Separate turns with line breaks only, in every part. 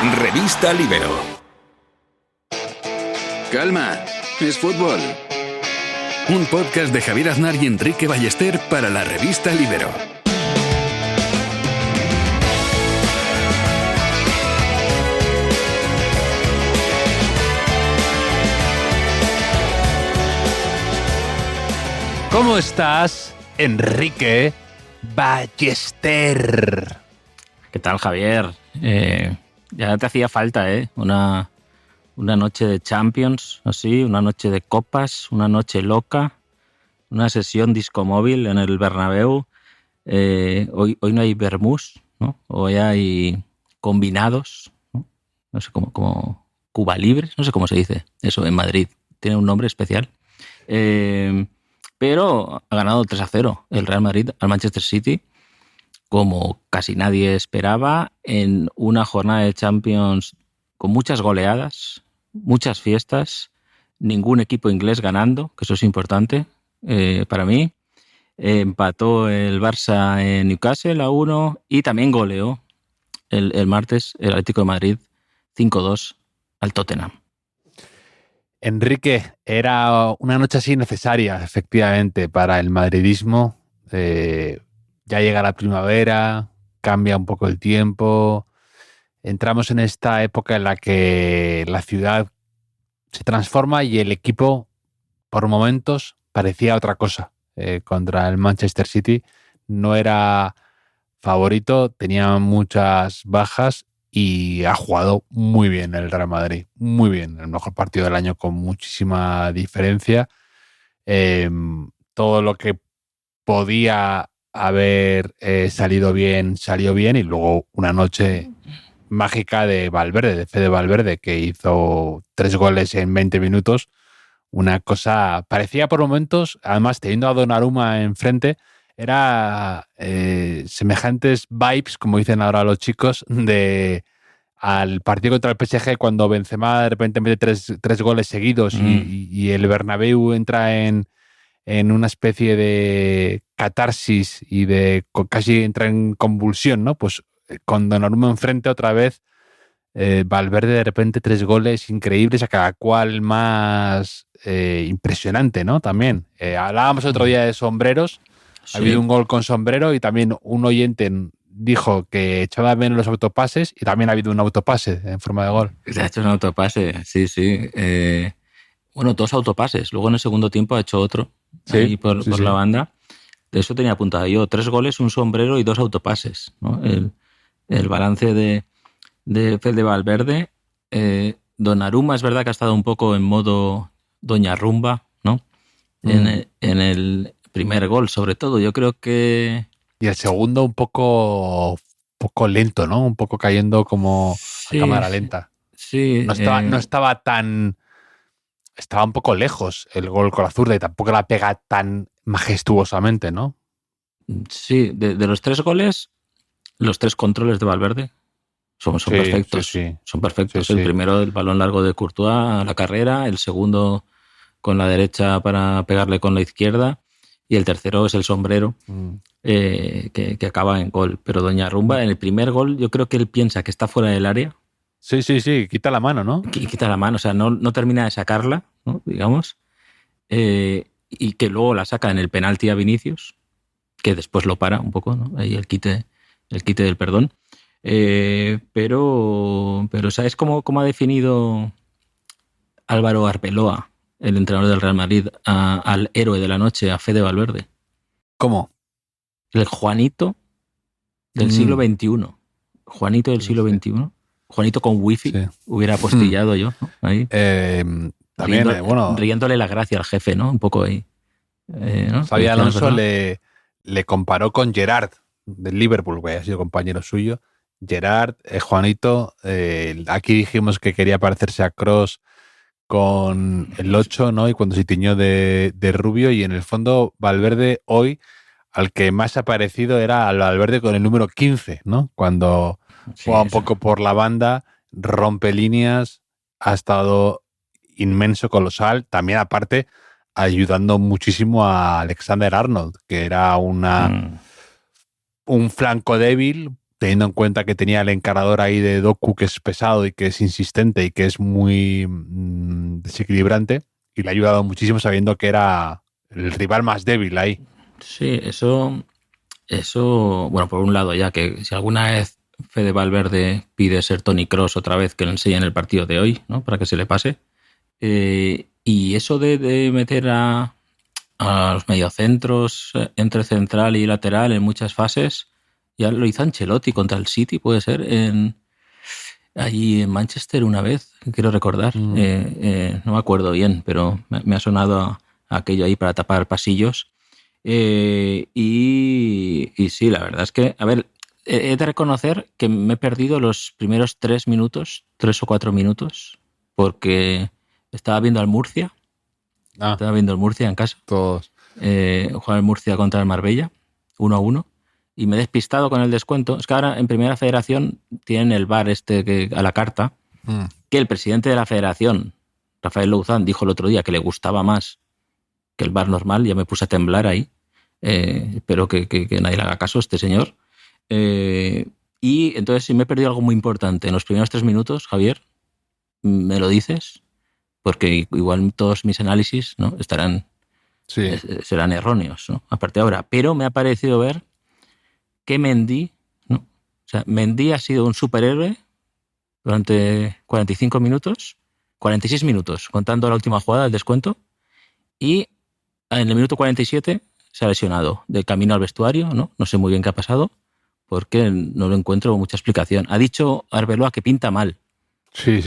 Revista Libero.
Calma, es fútbol.
Un podcast de Javier Aznar y Enrique Ballester para la revista Libero.
¿Cómo estás, Enrique Ballester?
¿Qué tal, Javier? Ya te hacía falta, una noche de Champions, así, una noche de copas, una noche loca, una sesión disco móvil en el Bernabéu. Hoy no hay vermús, ¿no? Hoy hay combinados, ¿no? No sé cómo Cuba Libre, no sé cómo se dice eso en Madrid. Tiene un nombre especial. Pero ha ganado 3-0 el Real Madrid al Manchester City, como casi nadie esperaba, en una jornada de Champions con muchas goleadas, muchas fiestas, ningún equipo inglés ganando, que eso es importante para mí. Empató el Barça en Newcastle a 1 y también goleó el martes el Atlético de Madrid 5-2 al Tottenham.
Enrique, era una noche así necesaria, efectivamente, para el madridismo. Ya llega la primavera, cambia un poco el tiempo. Entramos en esta época en la que la ciudad se transforma y el equipo, por momentos, parecía otra cosa. Contra el Manchester City no era favorito, tenía muchas bajas y ha jugado muy bien el Real Madrid, muy bien, el mejor partido del año con muchísima diferencia. Todo lo que podía haber salido bien, salió bien, y luego una noche mágica de Valverde, de Fede Valverde, que hizo 3 goles en 20 minutos. Una cosa, parecía por momentos, además teniendo a Donnarumma enfrente, era semejantes vibes, como dicen ahora los chicos, de al partido contra el PSG, cuando Benzema de repente mete 3 goles seguidos y el Bernabéu entra en una especie de catarsis y casi entra en convulsión, ¿no? Pues con Donnarumma enfrente otra vez, Valverde de repente 3 goles increíbles, a cada cual más impresionante, ¿no? También. Hablábamos otro día de sombreros. Sí. Ha habido un gol con sombrero y también un oyente dijo que echaba bien los autopases y también ha habido un autopase en forma de gol.
Se ha hecho un autopase, sí. Bueno, 2 autopases. Luego en el segundo tiempo ha hecho otro, sí, ahí por la banda. De eso tenía apuntado yo. 3 goles, un sombrero y 2 autopases, ¿no? El balance de Fede Valverde. Donnarumma es verdad que ha estado un poco en modo Doña Rumba, ¿no? En el primer gol, sobre todo. Yo creo que...
Y el segundo un poco lento, ¿no? Un poco cayendo como a cámara lenta.
Sí.
No estaba tan... Estaba un poco lejos el gol con la zurda y tampoco la pega tan majestuosamente, ¿no?
Sí, de los 3 goles, los 3 controles de Valverde son perfectos. Sí. Son perfectos. Sí. El primero, el balón largo de Courtois a la carrera. El segundo, con la derecha para pegarle con la izquierda. Y el tercero es el sombrero, que acaba en gol. Pero Doña Rumba, en el primer gol, yo creo que él piensa que está fuera del área.
Sí, quita la mano, ¿no?
Quita la mano, o sea, no termina de sacarla, ¿no? Digamos. Y que luego la saca en el penalti a Vinicius, que después lo para un poco, ¿no? Ahí el quite del perdón. Pero ¿sabes cómo ha definido Álvaro Arbeloa, el entrenador del Real Madrid, al héroe de la noche, a Fede Valverde?
¿Cómo?
El Juanito del siglo XXI. Juanito del siglo XXI. Juanito con wifi, hubiera apostillado yo, ¿no? Ahí.
También,
riéndole la gracia al jefe, ¿no? Un poco ahí. ¿No?
Xabi Alonso le comparó con Gerrard del Liverpool, que ha sido compañero suyo. Gerrard, Juanito, aquí dijimos que quería parecerse a Kroos con el 8, ¿no? Y cuando se tiñó de rubio, y en el fondo Valverde hoy, al que más ha parecido era al Valverde con el número 15, ¿no? Cuando juega un poco por la banda, rompe líneas, ha estado inmenso, colosal, también aparte ayudando muchísimo a Alexander Arnold, que era un flanco débil teniendo en cuenta que tenía el encarador ahí de Doku, que es pesado y que es insistente y que es muy desequilibrante, y le ha ayudado muchísimo sabiendo que era el rival más débil ahí.
Sí, eso, bueno, por un lado ya que si alguna vez Fede Valverde pide ser Toni Kroos otra vez, que lo enseñe en el partido de hoy, ¿no? Para que se le pase. Y eso de meter a los mediocentros entre central y lateral en muchas fases, ya lo hizo Ancelotti contra el City, puede ser, allí en Manchester una vez, quiero recordar. No me acuerdo bien, pero me ha sonado aquello ahí para tapar pasillos. Y sí, la verdad es que, a ver, he de reconocer que me he perdido los primeros 3 o 4 minutos, porque estaba viendo al Murcia. Estaba viendo el Murcia en casa.
Todos.
Juega el Murcia contra el Marbella, 1-1. Y me he despistado con el descuento. Es que ahora en Primera Federación tienen el VAR que a la carta, que el presidente de la federación, Rafael Louzán, dijo el otro día que le gustaba más que el VAR normal. Ya me puse a temblar ahí. Espero que nadie le haga caso a este señor. Y entonces, si me he perdido algo muy importante en los primeros 3 minutos, Javier, ¿me lo dices? Porque igual todos mis análisis, ¿no? serán erróneos, ¿no? A partir de ahora. Pero me ha parecido ver que Mendy, ¿no? O sea, Mendy ha sido un superhéroe durante 45 minutos, 46 minutos, contando la última jugada del descuento, y en el minuto 47 se ha lesionado de camino al vestuario, ¿no? No sé muy bien qué ha pasado, porque no lo encuentro mucha explicación. Ha dicho Arbeloa que pinta mal.
Sí.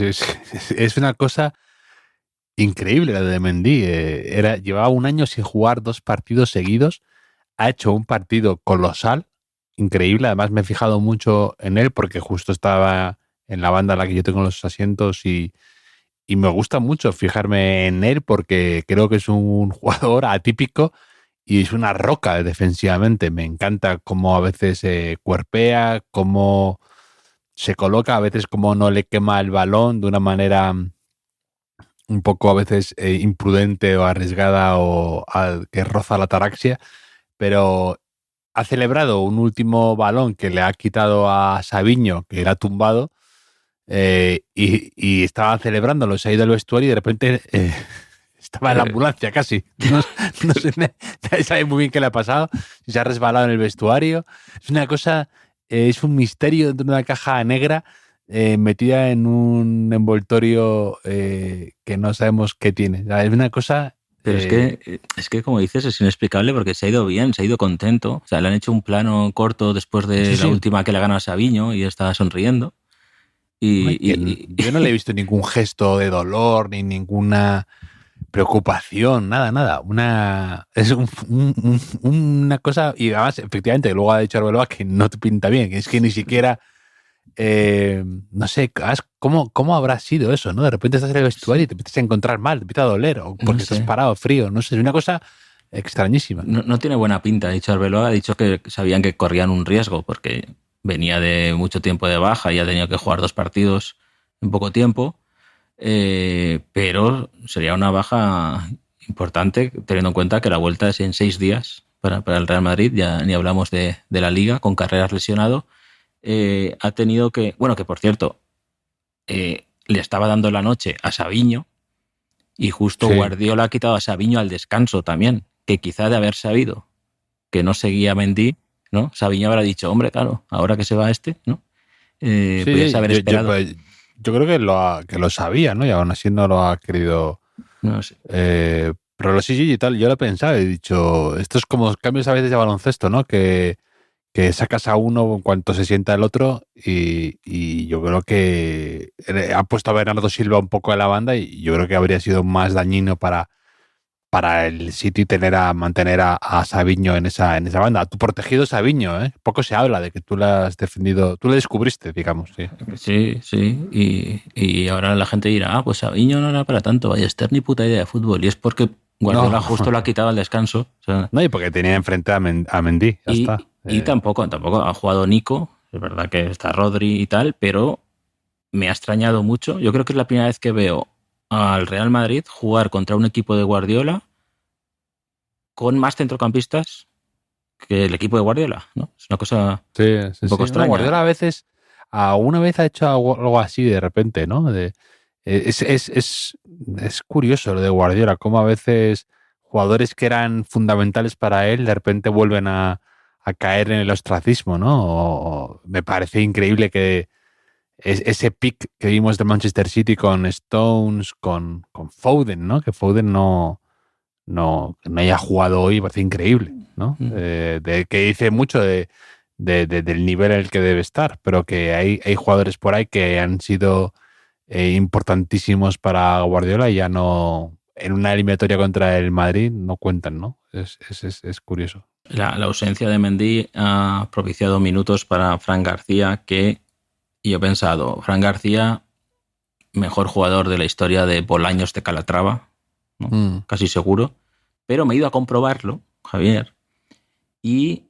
Es una cosa increíble la de Mendy. Llevaba un año sin jugar 2 partidos seguidos. Ha hecho un partido colosal, increíble. Además, me he fijado mucho en él porque justo estaba en la banda en la que yo tengo los asientos y me gusta mucho fijarme en él porque creo que es un jugador atípico y es una roca defensivamente. Me encanta cómo a veces cuerpea, cómo se coloca, a veces cómo no le quema el balón de una manera un poco a veces imprudente o arriesgada o que roza la ataraxia, pero ha celebrado un último balón que le ha quitado a Savinho, que era tumbado, y estaba celebrándolo, se ha ido al vestuario y de repente estaba en la ambulancia casi. No sé, nadie sabe muy bien qué le ha pasado, si se ha resbalado en el vestuario. Es una cosa, es un misterio dentro de una caja negra metida en un envoltorio que no sabemos qué tiene. Es una cosa...
Pero es que, como dices, es inexplicable porque se ha ido bien, se ha ido contento. O sea, le han hecho un plano corto después de la última que le ganó a Savinho y estaba sonriendo.
Yo no le he visto ningún gesto de dolor ni ninguna preocupación, nada. Es una cosa, y además, efectivamente, luego ha dicho Arbeloa que no te pinta bien, que es que ni siquiera... no sé, ¿cómo habrá sido eso, ¿no? De repente estás en el vestuario y te empiezas a encontrar mal, te empieza a doler, o porque estás parado frío, no sé, es una cosa extrañísima.
No tiene buena pinta, ha dicho Arbeloa, ha dicho que sabían que corrían un riesgo porque venía de mucho tiempo de baja y ha tenido que jugar 2 partidos en poco tiempo, pero sería una baja importante teniendo en cuenta que la vuelta es en 6 días para el Real Madrid, ya ni hablamos de la Liga, con Carreras lesionado. Ha tenido que... Bueno, que por cierto, le estaba dando la noche a Savinho y justo Guardiola ha quitado a Savinho al descanso también, que quizá de haber sabido que no seguía Mendy, ¿no? Savinho habrá dicho, hombre, claro, ahora que se va ¿no? Podías haber esperado.
Yo creo que lo sabía, ¿no? Y aún así no lo ha querido...
No sé.
Pero sí y tal, yo lo he pensado, he dicho, esto es como cambios a veces de baloncesto, ¿no? Que sacas a uno en cuanto se sienta el otro y yo creo que ha puesto a Bernardo Silva un poco en la banda y yo creo que habría sido más dañino para el City mantener a Savinho en esa banda. Tu protegido Savinho, ¿eh? Poco se habla de que tú le has defendido, tú le descubriste, digamos.
Sí. Y ahora la gente dirá, pues Savinho no era para tanto, Ballester ni puta idea de fútbol. Y es porque Guardiola justo lo ha quitado al descanso. O sea,
no, y porque tenía enfrente a Mendy, ya está.
Y tampoco ha jugado Nico, es verdad que está Rodri y tal, pero me ha extrañado mucho. Yo creo que es la primera vez que veo al Real Madrid jugar contra un equipo de Guardiola con más centrocampistas que el equipo de Guardiola, ¿no? Es una cosa un poco extraña.
No, Guardiola a veces, alguna vez ha hecho algo así de repente, ¿no? Es curioso lo de Guardiola, cómo a veces jugadores que eran fundamentales para él de repente vuelven a caer en el ostracismo, ¿no? Me parece increíble que ese pick que vimos de Manchester City con Stones, con Foden, ¿no? Que Foden no haya jugado hoy, parece increíble, ¿no? Que dice mucho del nivel en el que debe estar, pero que hay jugadores por ahí que han sido importantísimos para Guardiola y ya no, en una eliminatoria contra el Madrid, no cuentan, ¿no? Es curioso.
La ausencia de Mendy ha propiciado minutos para Fran García, que yo he pensado, Fran García, mejor jugador de la historia de Bolaños de Calatrava, ¿no? Casi seguro, pero me he ido a comprobarlo, Javier, y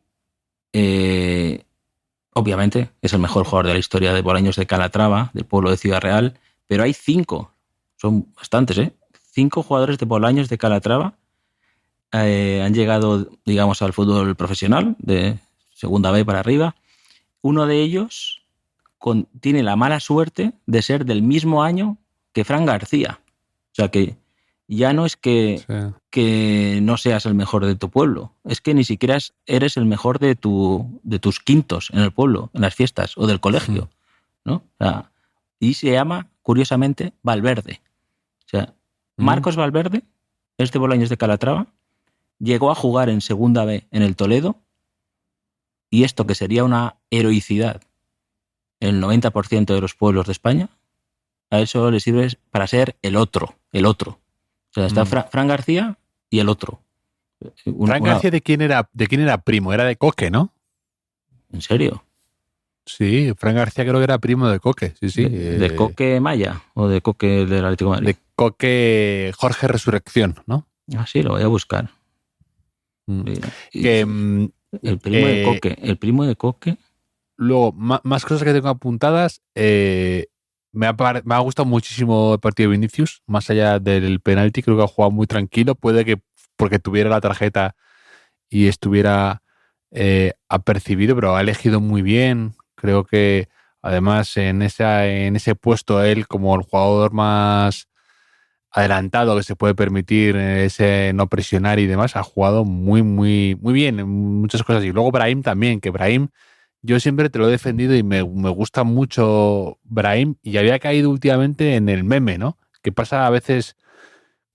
obviamente es el mejor jugador de la historia de Bolaños de Calatrava, del pueblo de Ciudad Real, pero hay 5, son bastantes, 5 jugadores de Bolaños de Calatrava han llegado, digamos, al fútbol profesional, de segunda B para arriba. Uno de ellos tiene la mala suerte de ser del mismo año que Fran García. O sea que ya no es que no seas el mejor de tu pueblo, es que ni siquiera eres el mejor de tus quintos en el pueblo, en las fiestas o del colegio, ¿no? O sea, y se llama, curiosamente, Valverde. O sea, Marcos Valverde es de Bolaños de Calatrava, llegó a jugar en segunda B en el Toledo, y esto que sería una heroicidad en el 90% de los pueblos de España, a eso le sirve para ser el otro. O sea, está Fran García y el otro.
Fran García, ¿de quién era primo? Era de Coque, ¿no?
¿En serio?
Sí, Fran García creo que era primo de Coque, sí.
¿De Coque Maya o de Coque del Atlético de Madrid?
De Coque Jorge Resurrección, ¿no?
Ah, sí, lo voy a buscar. El primo de Coque.
Luego, más cosas que tengo apuntadas. Me ha gustado muchísimo el partido de Vinicius, más allá del penalti, creo que ha jugado muy tranquilo. Puede que porque tuviera la tarjeta y estuviera apercibido, pero ha elegido muy bien. Creo que además en ese puesto él, como el jugador más adelantado que se puede permitir, ese no presionar y demás, ha jugado muy, muy, muy bien en muchas cosas. Y luego Brahim también, que Brahim, yo siempre te lo he defendido y me gusta mucho Brahim, y había caído últimamente en el meme, ¿no? Que pasa a veces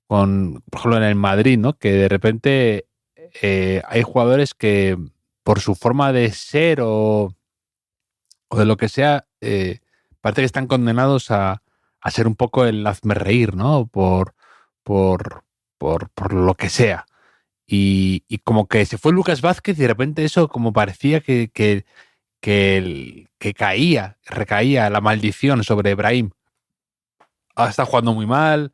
por ejemplo, en el Madrid, ¿no? Que de repente hay jugadores que por su forma de ser o de lo que sea, parece que están condenados a ser un poco el hazme reír, ¿no? Por lo que sea. Y como que se fue Lucas Vázquez y de repente eso como parecía que recaía la maldición sobre Brahim. Ahora está jugando muy mal,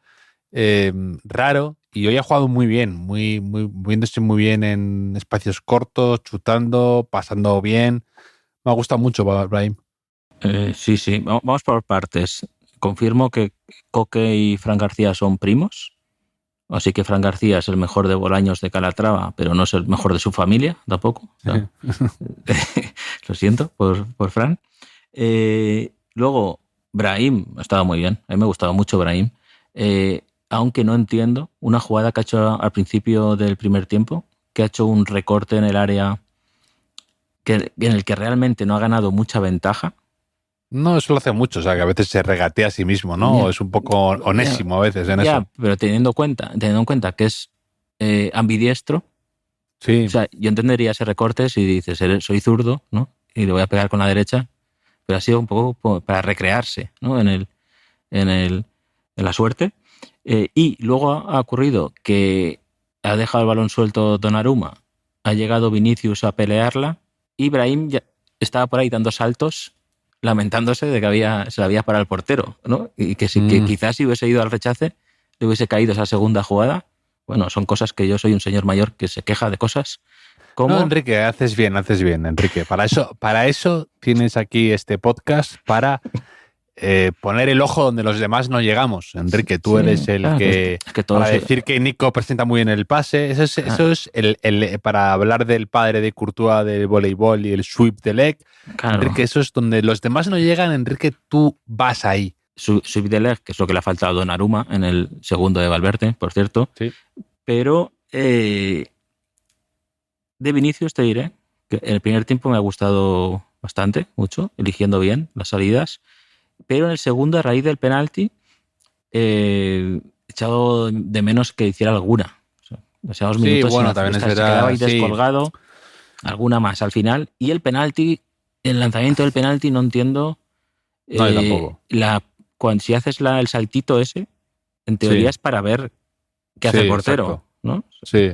raro, y hoy ha jugado muy bien, moviéndose muy bien en espacios cortos, chutando, pasando bien. Me ha gustado mucho Brahim.
Sí, vamos por partes. Confirmo que Coque y Fran García son primos, así que Fran García es el mejor de Bolaños de Calatrava, pero no es el mejor de su familia tampoco. ¿No? Lo siento por Fran. Luego, Brahim ha estado muy bien. A mí me ha gustado mucho Brahim. Aunque no entiendo una jugada que ha hecho al principio del primer tiempo, que ha hecho un recorte en el área en el que realmente no ha ganado mucha ventaja.
No, eso lo hace mucho, o sea, que a veces se regatea a sí mismo, ¿no?
Yeah.
Es un poco onésimo a veces en eso.
Pero teniendo en cuenta que es ambidiestro,
sí.
O sea, yo entendería ese recorte si dices, soy zurdo, ¿no? Y le voy a pegar con la derecha, pero ha sido un poco para recrearse, ¿no? En la suerte. Y luego ha ocurrido que ha dejado el balón suelto Donnarumma, ha llegado Vinicius a pelearla, y Brahim ya estaba por ahí dando saltos, lamentándose de que se la había parado el portero, ¿no? Y que quizás si hubiese ido al rechace, le hubiese caído esa segunda jugada. Bueno, son cosas que yo soy un señor mayor que se queja de cosas como...
No, Enrique, haces bien, Enrique. Para eso tienes aquí este podcast, para poner el ojo donde los demás no llegamos. Enrique, tú eres el
claro,
que para decir que Nico presenta muy bien el pase. Eso es para hablar del padre de Courtois del voleibol y el sweep de leg.
Claro.
Enrique, eso es donde los demás no llegan. Enrique, tú vas ahí.
Sweep de leg, que es lo que le ha faltado a Donnarumma en el segundo de Valverde, por cierto.
Sí.
Pero de Vinicius te diré que en el primer tiempo me ha gustado bastante, mucho, eligiendo bien las salidas. Pero en el segundo, a raíz del penalti, he echado de menos que hiciera alguna. O sea, minutos
bueno, también
se
es verdad,
quedaba ahí descolgado, alguna más al final. Y el penalti, el lanzamiento del penalti, no entiendo.
No, yo tampoco.
Si haces el saltito ese, en teoría es para ver qué hace el portero,
exacto.
¿no?
Sí.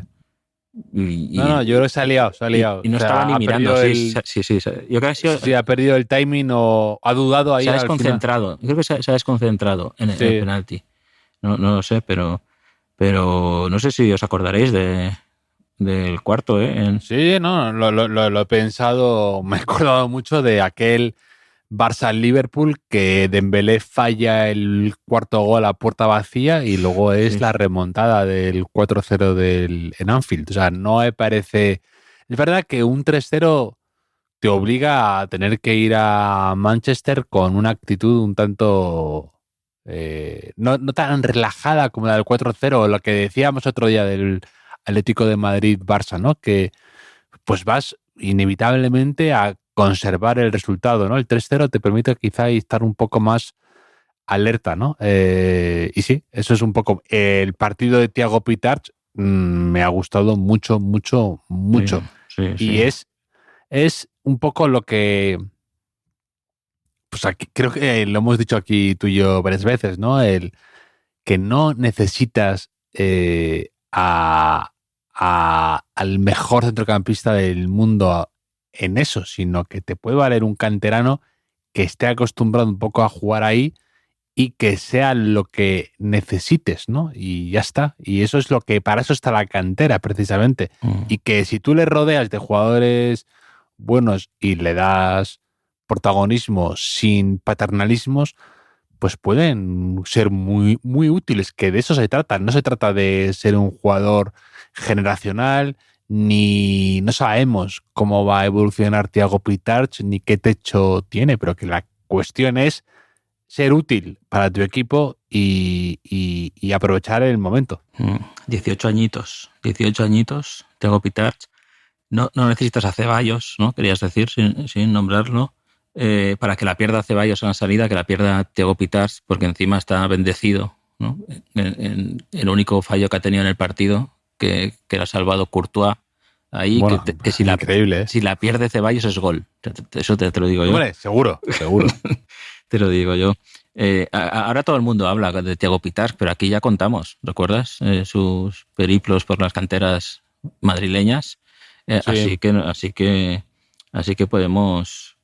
No, yo creo que se ha liado.
Y no estaba ni mirando. Sí. Yo creo que
sí, ha perdido el timing o ha dudado ahí.
Se ha desconcentrado. Yo creo que se ha desconcentrado en el penalti. No lo sé, pero no sé si os acordaréis del cuarto, ¿eh?
Sí, no, lo he pensado. Me he acordado mucho de aquel Barça-Liverpool que Dembélé falla el cuarto gol a puerta vacía y luego es la remontada del 4-0 en Anfield. O sea, no me parece... Es verdad que un 3-0 te obliga a tener que ir a Manchester con una actitud un tanto... no tan relajada como la del 4-0, o lo que decíamos otro día del Atlético de Madrid-Barça, ¿no? Que pues vas inevitablemente a conservar el resultado, ¿no? El 3-0 te permite quizá estar un poco más alerta, ¿no? Y sí, eso es un poco... El partido de Thiago Pitarch me ha gustado mucho. Y es un poco lo que... Pues aquí, creo que lo hemos dicho aquí tú y yo varias veces, ¿no? El que no necesitas al mejor centrocampista del mundo en eso, sino que te puede valer un canterano que esté acostumbrado un poco a jugar ahí y que sea lo que necesites, ¿no? Y ya está. Y eso es para eso está la cantera, precisamente. Y que si tú le rodeas de jugadores buenos y le das protagonismo sin paternalismos, pues pueden ser muy, muy útiles, que de eso se trata. No se trata de ser un jugador generacional, ni no sabemos cómo va a evolucionar Thiago Pitarch, ni qué techo tiene, pero que la cuestión es ser útil para tu equipo y aprovechar el momento.
18 añitos, Thiago Pitarch. No necesitas a Ceballos, ¿no? Querías decir, sin nombrarlo, para que la pierda Ceballos en la salida, que la pierda Thiago Pitarch, porque encima está bendecido, ¿no? En el único fallo que ha tenido en el partido, que lo ha salvado Courtois. Ahí, bueno, que si la pierde Ceballos es gol. Eso te lo digo yo.
Hombre, seguro.
Te lo digo yo. Ahora todo el mundo habla de Thiago Pitarch, pero aquí ya contamos, ¿recuerdas? Sus periplos por las canteras madrileñas. Sí. Así que podemos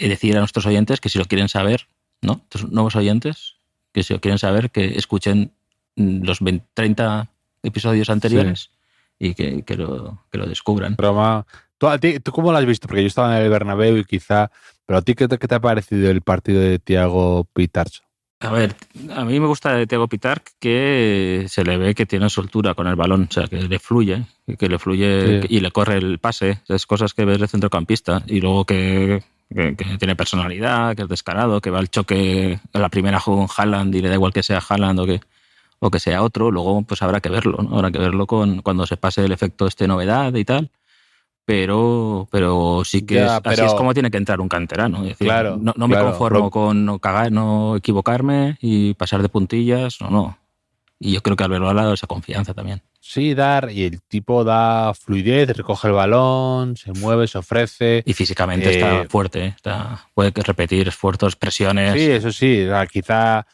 decir a nuestros oyentes que si lo quieren saber, ¿no? Estos nuevos oyentes, que si lo quieren saber, que escuchen los 30 episodios anteriores y que lo descubran.
Pero, ¿tú cómo lo has visto? Porque yo estaba en el Bernabéu y quizá... Pero a ti, ¿qué te ha parecido el partido de Thiago Pitarch?
A ver, a mí me gusta de Thiago Pitarch que se le ve que tiene soltura con el balón, o sea, que le fluye y le corre el pase, esas cosas que ves de centrocampista, y luego que tiene personalidad, que es descarado, que va al choque a la primera juego con Haaland y le da igual que sea Haaland o que sea otro. Luego pues habrá que verlo, ¿no? Habrá que verlo cuando se pase el efecto novedad y tal. Pero sí que así es como tiene que entrar un canterano. Es decir,
claro,
no me conformo con no equivocarme y pasar de puntillas, no. Y yo creo que Alberto ha dado esa confianza también.
Sí, y el tipo da fluidez, recoge el balón, se mueve, se ofrece.
Y físicamente está fuerte, puede repetir esfuerzos, presiones.
Sí, eso sí, quizá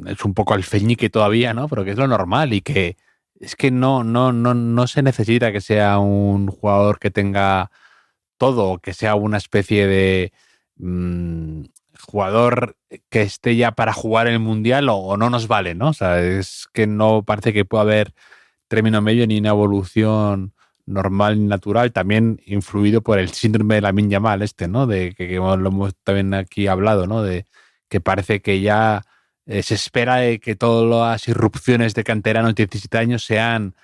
es un poco alfeñique todavía, ¿no? Pero que es lo normal y que es que no se necesita que sea un jugador que tenga todo, que sea una especie de jugador que esté ya para jugar el Mundial o no nos vale, ¿no? O sea, es que no parece que pueda haber término medio ni una evolución normal y natural, también influido por el síndrome de Lamine Yamal ¿no? De que lo hemos también aquí hablado, ¿no? De que parece que ya se espera de que todas las irrupciones de canteranos de 17 años sean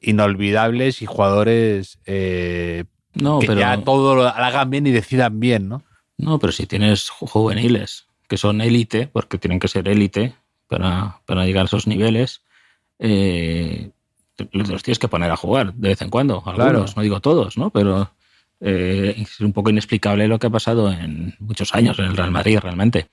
inolvidables y jugadores que ya todo lo hagan bien y decidan bien, ¿no?
No, pero si tienes juveniles que son élite, porque tienen que ser élite para llegar a esos niveles, los tienes que poner a jugar de vez en cuando, algunos, claro. No digo todos, ¿no? Pero es un poco inexplicable lo que ha pasado en muchos años en el Real Madrid, realmente.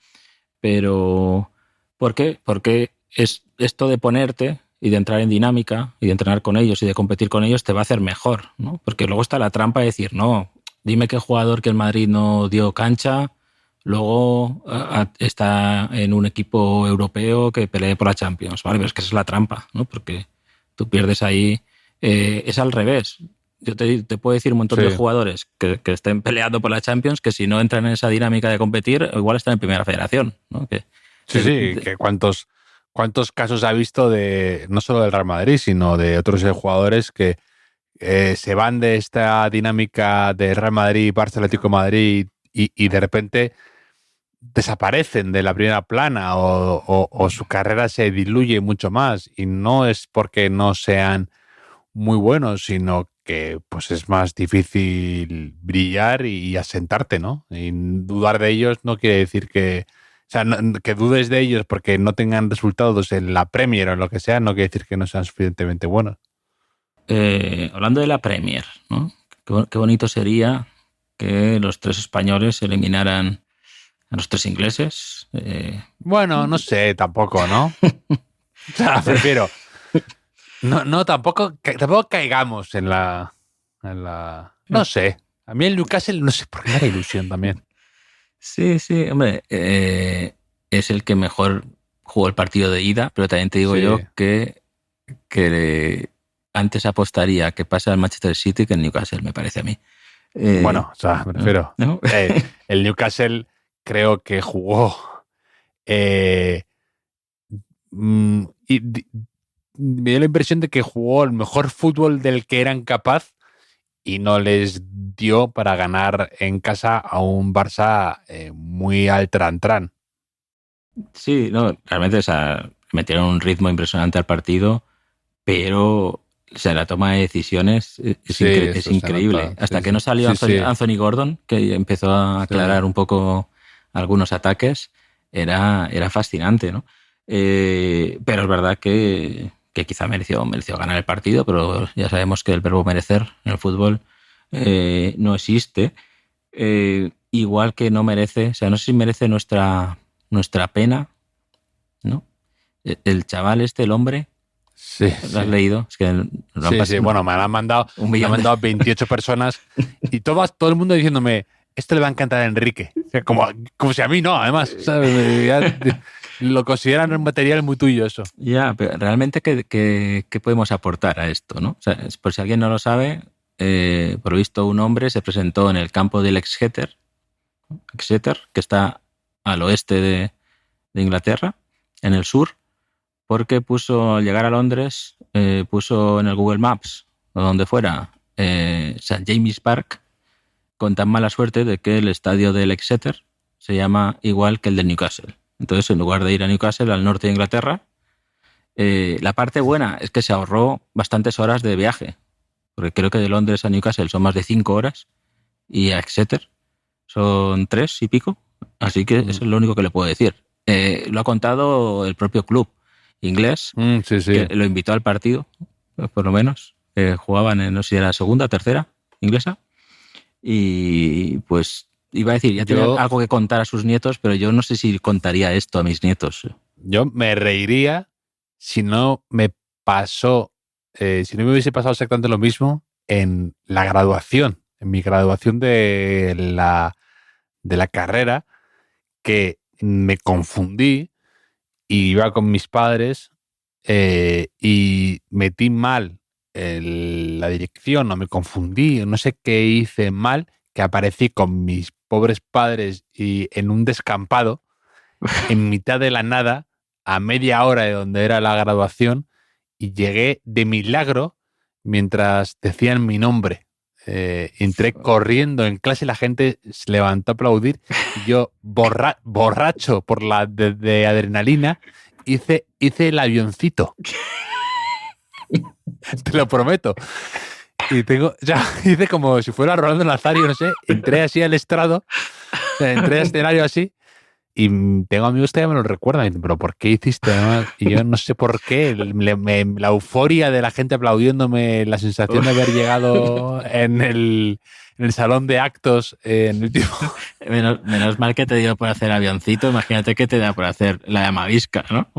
Pero, ¿por qué? Porque es esto de ponerte y de entrar en dinámica y de entrenar con ellos y de competir con ellos te va a hacer mejor, ¿no? Porque luego está la trampa de decir, no, dime qué jugador que el Madrid no dio cancha, luego está en un equipo europeo que pelee por la Champions, ¿vale? Pero es que esa es la trampa, ¿no? Porque tú pierdes ahí, es al revés. Yo te puedo decir un montón de jugadores que estén peleando por la Champions que si no entran en esa dinámica de competir, igual están en primera federación, ¿no? Que
cuántos casos ha visto de no solo del Real Madrid, sino de otros jugadores que se van de esta dinámica de Real Madrid, Barça, Atlético de Madrid y de repente desaparecen de la primera plana o su carrera se diluye mucho más, y no es porque no sean muy buenos, sino que pues es más difícil brillar y asentarte, ¿no? Y dudar de ellos no quiere decir que, o sea, que dudes de ellos porque no tengan resultados en la Premier o lo que sea, no quiere decir que no sean suficientemente buenos.
Hablando de la Premier, ¿no? Qué bonito sería que los 3 españoles eliminaran a los 3 ingleses.
Bueno, no sé, tampoco, ¿no? O sea, prefiero... No, tampoco caigamos en la... No sé. A mí el Newcastle, no sé por qué me da ilusión también.
Sí, hombre. Es el que mejor jugó el partido de ida, pero también te digo yo que antes apostaría que pasa el Manchester City que el Newcastle, me parece a mí.
Bueno, o sea, me refiero. ¿No? El Newcastle creo que jugó... me dio la impresión de que jugó el mejor fútbol del que eran capaz y no les dio para ganar en casa a un Barça muy al tran-tran.
Sí, no, realmente, o sea, metieron un ritmo impresionante al partido, pero o sea, la toma de decisiones es increíble. Hasta que no salió Anthony Gordon, que empezó a aclarar un poco algunos ataques, era fascinante, ¿no? Pero es verdad que quizá mereció ganar el partido, pero ya sabemos que el verbo merecer en el fútbol no existe. Igual que no merece, o sea, no sé si merece nuestra pena, ¿no? El chaval el hombre, ¿lo has leído? Es que
bueno, me han mandado 28 personas y todo el mundo diciéndome, esto le va a encantar a Enrique. O sea, como si a mí no, además, ¿sabes? Lo consideran un material muy tuyo eso.
Ya, pero realmente ¿qué podemos aportar a esto, ¿no? O sea, por si alguien no lo sabe, por visto un hombre se presentó en el campo del Exeter, que está al oeste de Inglaterra, en el sur, porque al llegar a Londres, puso en el Google Maps, o donde fuera, St. James Park, con tan mala suerte de que el estadio del Exeter se llama igual que el del Newcastle. Entonces, en lugar de ir a Newcastle, al norte de Inglaterra, la parte buena es que se ahorró bastantes horas de viaje, porque creo que de Londres a Newcastle son más de 5 horas y a Exeter son 3 y pico, así que eso es lo único que le puedo decir. Lo ha contado el propio club inglés, que lo invitó al partido, por lo menos. Jugaban en, no sé si era segunda, tercera inglesa, y pues iba a decir, ya tenía algo que contar a sus nietos, pero yo no sé si contaría esto a mis nietos.
Yo me reiría si no me hubiese pasado exactamente lo mismo en la graduación, en mi graduación de la carrera, que me confundí y iba con mis padres y metí mal la dirección, o me confundí, no sé qué hice mal, que aparecí con mis pobres padres y en un descampado en mitad de la nada, a media hora de donde era la graduación, y llegué de milagro mientras decían mi nombre. Entré corriendo en clase y la gente se levantó a aplaudir. Y yo, borracho por de adrenalina, hice el avioncito. Te lo prometo. Y hice como si fuera Rolando Nazario, no sé. Entré así al estrado, entré al escenario así. Y tengo amigos que ya me lo recuerdan. Y dicen, ¿pero por qué hiciste? Y yo no sé por qué. La euforia de la gente aplaudiéndome, la sensación de haber llegado en el salón de actos en el tipo.
Menos mal que te dio por hacer avioncito. Imagínate que te da por hacer la llamavisca, ¿no?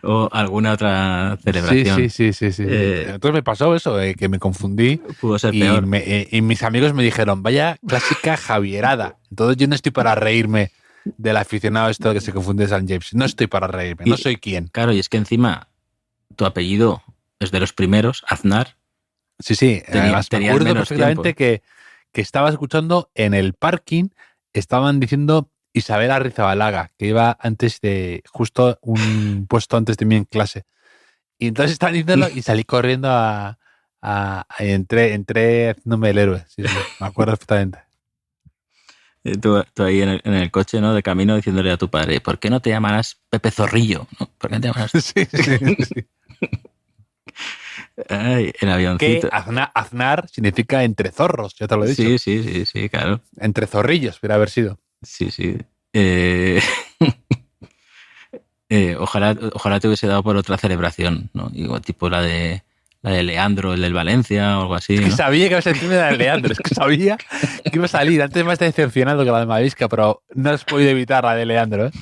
O alguna otra celebración.
Sí. Entonces me pasó eso, que me confundí.
Pudo ser peor.
Y mis amigos me dijeron, vaya clásica javierada. Entonces yo no estoy para reírme del aficionado esto que se confunde de St. James. No estoy para reírme, no soy quien.
Claro, y es que encima tu apellido es de los primeros, Aznar.
Sí. Además, me acuerdo perfectamente que estaba escuchando en el parking, estaban diciendo Isabel Arrizabalaga, que iba antes de, justo un puesto antes de mí en clase. Y entonces estaban diciéndolo y salí corriendo entré haciéndome el héroe. Sí, me acuerdo perfectamente.
Tú ahí en el coche, ¿no? De camino diciéndole a tu padre, ¿por qué no te llamarás Pepe Zorrillo? ¿No? ¿Por qué no te llamarás?
Sí.
Ay, el avioncito.
Que Aznar significa entre zorros, ya te lo he dicho.
Sí, claro.
Entre zorrillos, podría haber sido.
Sí. Ojalá te hubiese dado por otra celebración, ¿no? Igual, tipo la de Leandro, el del Valencia o algo así, ¿no?
Es que sabía que iba a ser la de Leandro, es que sabía que iba a salir. Antes me está decepcionado que la de Mavisca, pero no has podido evitar la de Leandro, ¿eh?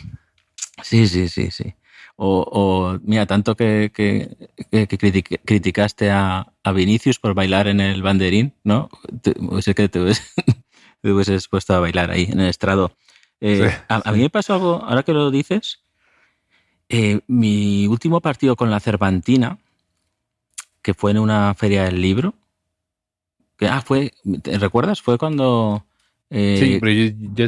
Sí. O mira, tanto que criticaste a Vinicius por bailar en el banderín, ¿no? Sé que te hubieses puesto a bailar ahí en el estrado. A mí me pasó algo, ahora que lo dices, mi último partido con la Cervantina, que fue en una feria del libro, ¿te recuerdas? Fue cuando...
sí, pero yo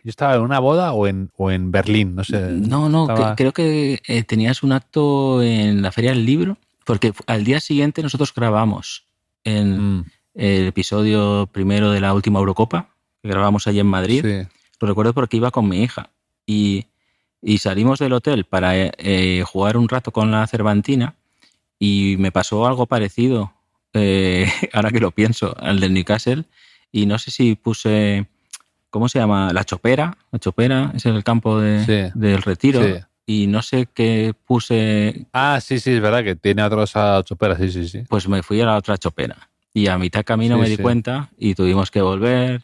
estaba en una boda o en Berlín, no sé.
No, creo que tenías un acto en la feria del libro, porque al día siguiente nosotros grabamos en el episodio primero de la última Eurocopa, que grabamos allí en Madrid.
Sí.
Lo recuerdo porque iba con mi hija y salimos del hotel para jugar un rato con la Cervantina y me pasó algo parecido, ahora que lo pienso, al del Newcastle, y no sé si puse, ¿cómo se llama? La Chopera es el campo del Retiro,
sí.
Y no sé qué puse.
Sí, es verdad que tiene otras choperas, sí.
Pues me fui a la otra Chopera y a mitad camino me di cuenta y tuvimos que volver.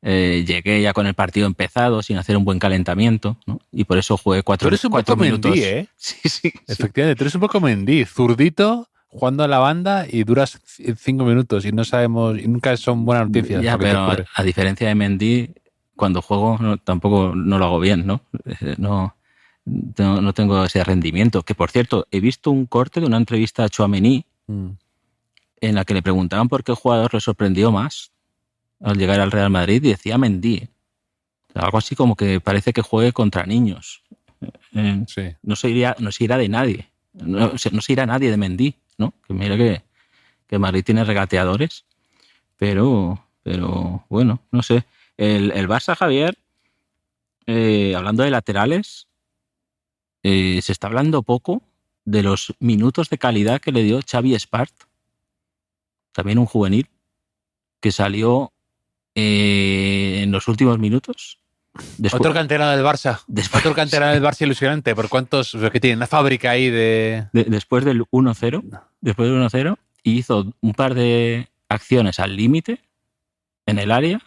Llegué ya con el partido empezado sin hacer un buen calentamiento, ¿no? Y por eso jugué 4 minutos.
Tú eres un poco Mendy, ¿eh?
Sí.
Efectivamente, tú eres un poco Mendy, zurdito, jugando a la banda y duras 5 minutos y no sabemos, y nunca son buenas noticias.
Ya, pero a diferencia de Mendy, cuando juego tampoco no lo hago bien, ¿no? No tengo ese rendimiento. Que, por cierto, he visto un corte de una entrevista a Tchouaméni en la que le preguntaban por qué jugador le sorprendió más al llegar al Real Madrid y decía Mendy. Algo así como que parece que juegue contra niños.
Sí.
No se irá de nadie. No se irá nadie de Mendy, ¿no? Que mira que Madrid tiene regateadores. Pero bueno, no sé. El Barça, Javier, hablando de laterales, se está hablando poco de los minutos de calidad que le dio Xavi Espart, también un juvenil, que salió en los últimos minutos.
Otro canterano del Barça. Otro canterano del Barça ilusionante. ¿Por cuántos? Que tiene una fábrica ahí de...
Después del 1-0. Y hizo un par de acciones al límite en el área.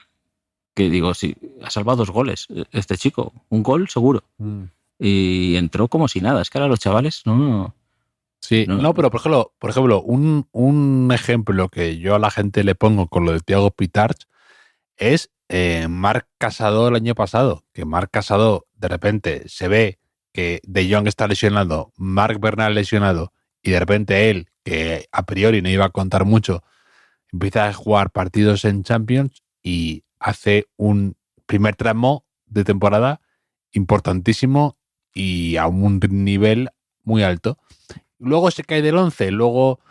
Que digo, sí, ha salvado 2 goles este chico. Un gol seguro. Y entró como si nada. Es que ahora los chavales no...
Sí, no, pero por ejemplo, un ejemplo que yo a la gente le pongo con lo de Thiago Pitarch es Marc Casado el año pasado, que Marc Casado de repente se ve que De Jong está lesionado, Marc Bernal lesionado, y de repente él, que a priori no iba a contar mucho, empieza a jugar partidos en Champions y hace un primer tramo de temporada importantísimo y a un nivel muy alto. Luego se cae del 11, luego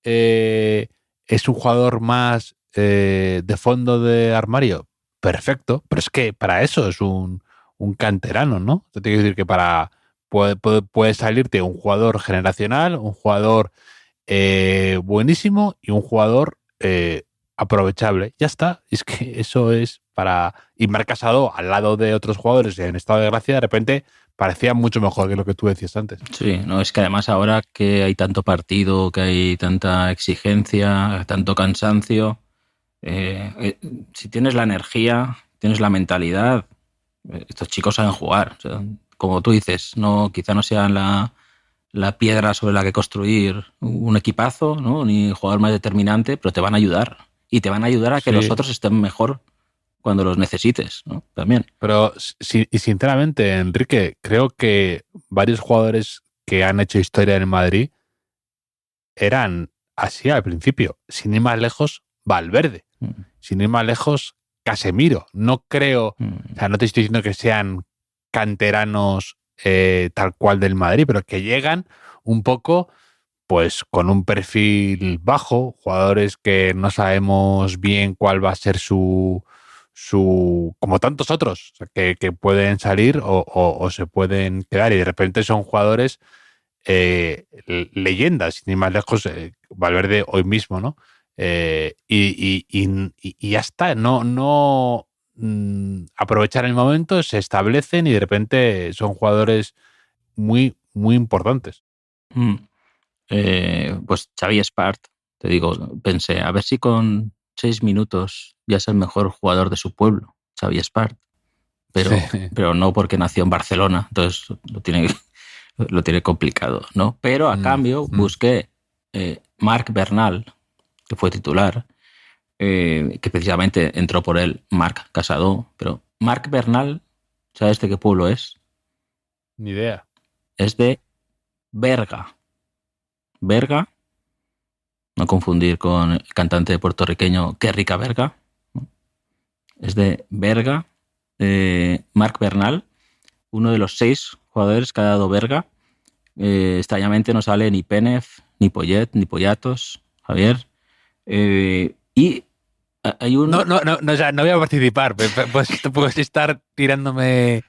es un jugador más de fondo de armario, perfecto, pero es que para eso es un canterano, ¿no? Te tengo que decir que puede salirte un jugador generacional, un jugador buenísimo y un jugador aprovechable. Ya está. Es que eso es para... Y Marc Casado, al lado de otros jugadores en estado de gracia, de repente parecía mucho mejor que lo que tú decías antes.
Sí, no, es que además ahora que hay tanto partido, que hay tanta exigencia, tanto cansancio, si tienes la energía, tienes la mentalidad, estos chicos saben jugar. O sea, como tú dices, no, quizá no sean la piedra sobre la que construir un equipazo, ¿no? Ni jugador más determinante, pero te van a ayudar. Y te van a ayudar a que los otros estén mejor cuando los necesites, ¿no? También.
Pero, y sinceramente, Enrique, creo que varios jugadores que han hecho historia en Madrid eran así al principio. Sin ir más lejos, Valverde. Sin ir más lejos, Casemiro. No creo, o sea, no te estoy diciendo que sean canteranos tal cual del Madrid, pero que llegan un poco pues con un perfil bajo, jugadores que no sabemos bien cuál va a ser su como tantos otros, o sea, que pueden salir o se pueden quedar, y de repente son jugadores leyendas, sin ir más lejos, Valverde hoy mismo, ¿no? Y ya está, no aprovechar el momento, se establecen y de repente son jugadores muy, muy importantes.
Pues Xavi Espart, te digo, pensé, a ver si con 6 minutos ya es el mejor jugador de su pueblo, Xavi Espart, pero no porque nació en Barcelona, entonces lo tiene complicado, ¿no? Pero a cambio busqué Marc Bernal, que fue titular, que precisamente entró por él Marc Casado, pero Marc Bernal, ¿sabes de qué pueblo es?
Ni idea.
Es de Berga. Berga, no confundir con el cantante puertorriqueño Qué rica Berga. Es de Berga. Marc Bernal, uno de los 6 jugadores que ha dado Berga. Extrañamente no sale ni Pénez, ni Poyet, ni Poyatos, Javier. Y hay un...
No voy a participar. Puedes estar tirándome...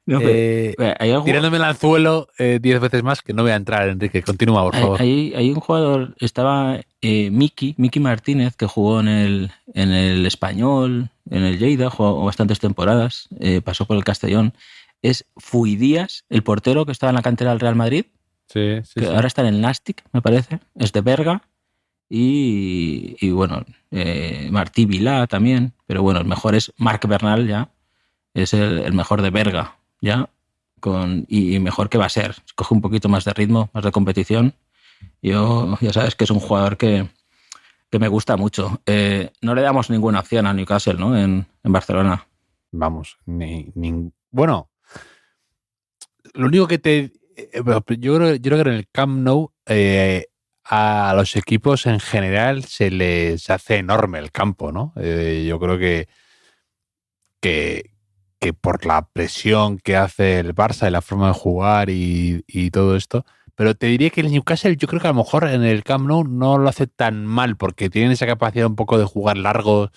tirándome el anzuelo 10 veces más, que no voy a entrar, Enrique. Continúa, por favor.
Hay un jugador, estaba Miki Martínez, que jugó en el Español, en el Lleida, jugó bastantes temporadas, pasó por el Castellón. Es Fui Díaz, el portero que estaba en la cantera del Real Madrid, que ahora está en el Nàstic, me parece, es de Berga. Y bueno, Martí Vilá también, pero bueno, el mejor es Marc Bernal, ya es el mejor de Berga, ya, y mejor que va a ser. Coge un poquito más de ritmo, más de competición. Yo, ya sabes que es un jugador que me gusta mucho. No le damos ninguna opción a Newcastle, ¿no? En Barcelona.
Vamos, bueno, lo único que yo creo que en el Camp Nou a los equipos en general se les hace enorme el campo, ¿no? Yo creo que por la presión que hace el Barça y la forma de jugar y todo esto, pero te diría que el Newcastle, yo creo que a lo mejor en el Camp Nou no lo hace tan mal, porque tienen esa capacidad un poco de jugar largo,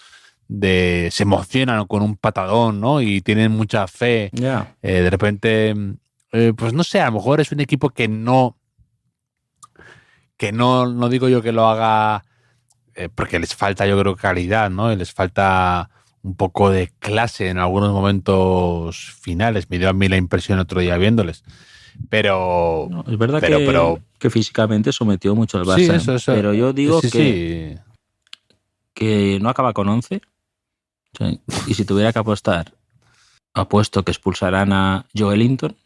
se emocionan con un patadón, ¿no? Y tienen mucha fe.
Yeah.
De repente, pues no sé, a lo mejor es un equipo que no digo yo que lo haga porque les falta, yo creo, calidad, ¿no? Y les falta un poco de clase en algunos momentos finales. Me dio a mí la impresión otro día viéndoles. Pero...
No, es verdad que físicamente sometió mucho al Barça.
Sí, eso.
Pero yo digo que no acaba con 11. Sí. Y si tuviera que apostar, apuesto que expulsarán a Joelinton,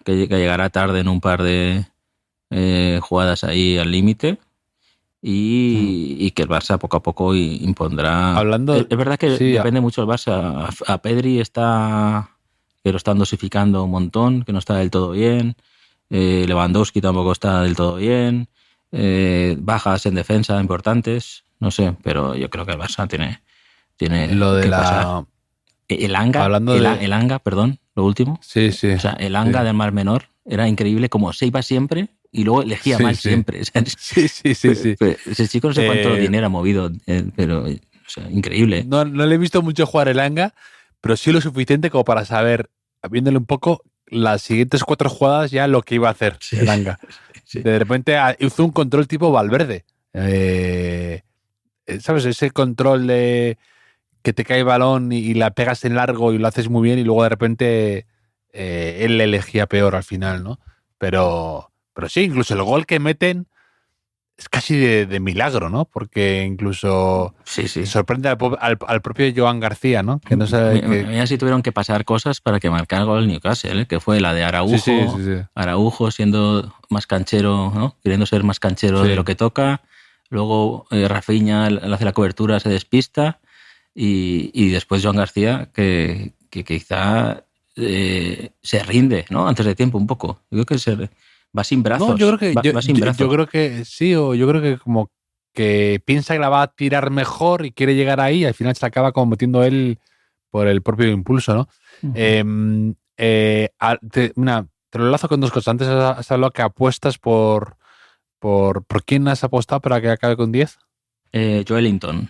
que llegará tarde en un par de jugadas ahí al límite, y que el Barça poco a poco impondrá... Es verdad que depende mucho del Barça. A Pedri que lo están dosificando un montón, que no está del todo bien. Lewandowski tampoco está del todo bien. Bajas en defensa importantes, no sé, pero yo creo que el Barça tiene
lo de
que pasar. El Anga, perdón, lo último.
Sí.
O sea, el Anga del Mar Menor era increíble, como se iba siempre y luego elegía mal siempre. O sea,
Sí.
Ese chico no sé cuánto dinero ha movido, pero o sea, increíble.
No le he visto mucho jugar Elanga, pero sí lo suficiente como para saber, viéndole un poco, las siguientes 4 jugadas ya lo que iba a hacer Elanga. Sí. De repente hizo un control tipo Valverde. ¿Sabes? Ese control de que te cae el balón y la pegas en largo y lo haces muy bien y luego de repente él le elegía peor al final, ¿no? Pero sí, incluso el gol que meten es casi de milagro, ¿no? Porque incluso sorprende al propio Joan García, ¿no? Que no sabe
Mira si tuvieron que pasar cosas para que marcara el gol el Newcastle, que fue la de Araujo.
Sí.
Araujo siendo más canchero, ¿no? Queriendo ser más canchero de lo que toca. Luego Rafinha hace la cobertura, se despista. Y después Joan García, que quizá se rinde, ¿no? Antes de tiempo un poco. Yo creo que va sin brazos.
No, yo creo que
va sin brazos.
Yo creo que sí, o yo creo que como que piensa que la va a tirar mejor y quiere llegar ahí, y al final se acaba como metiendo él por el propio impulso, ¿no? Uh-huh. Te lo enlazo con 2 cosas. Antes has hablado que apuestas por quién has apostado para que acabe con 10.
Joelinton.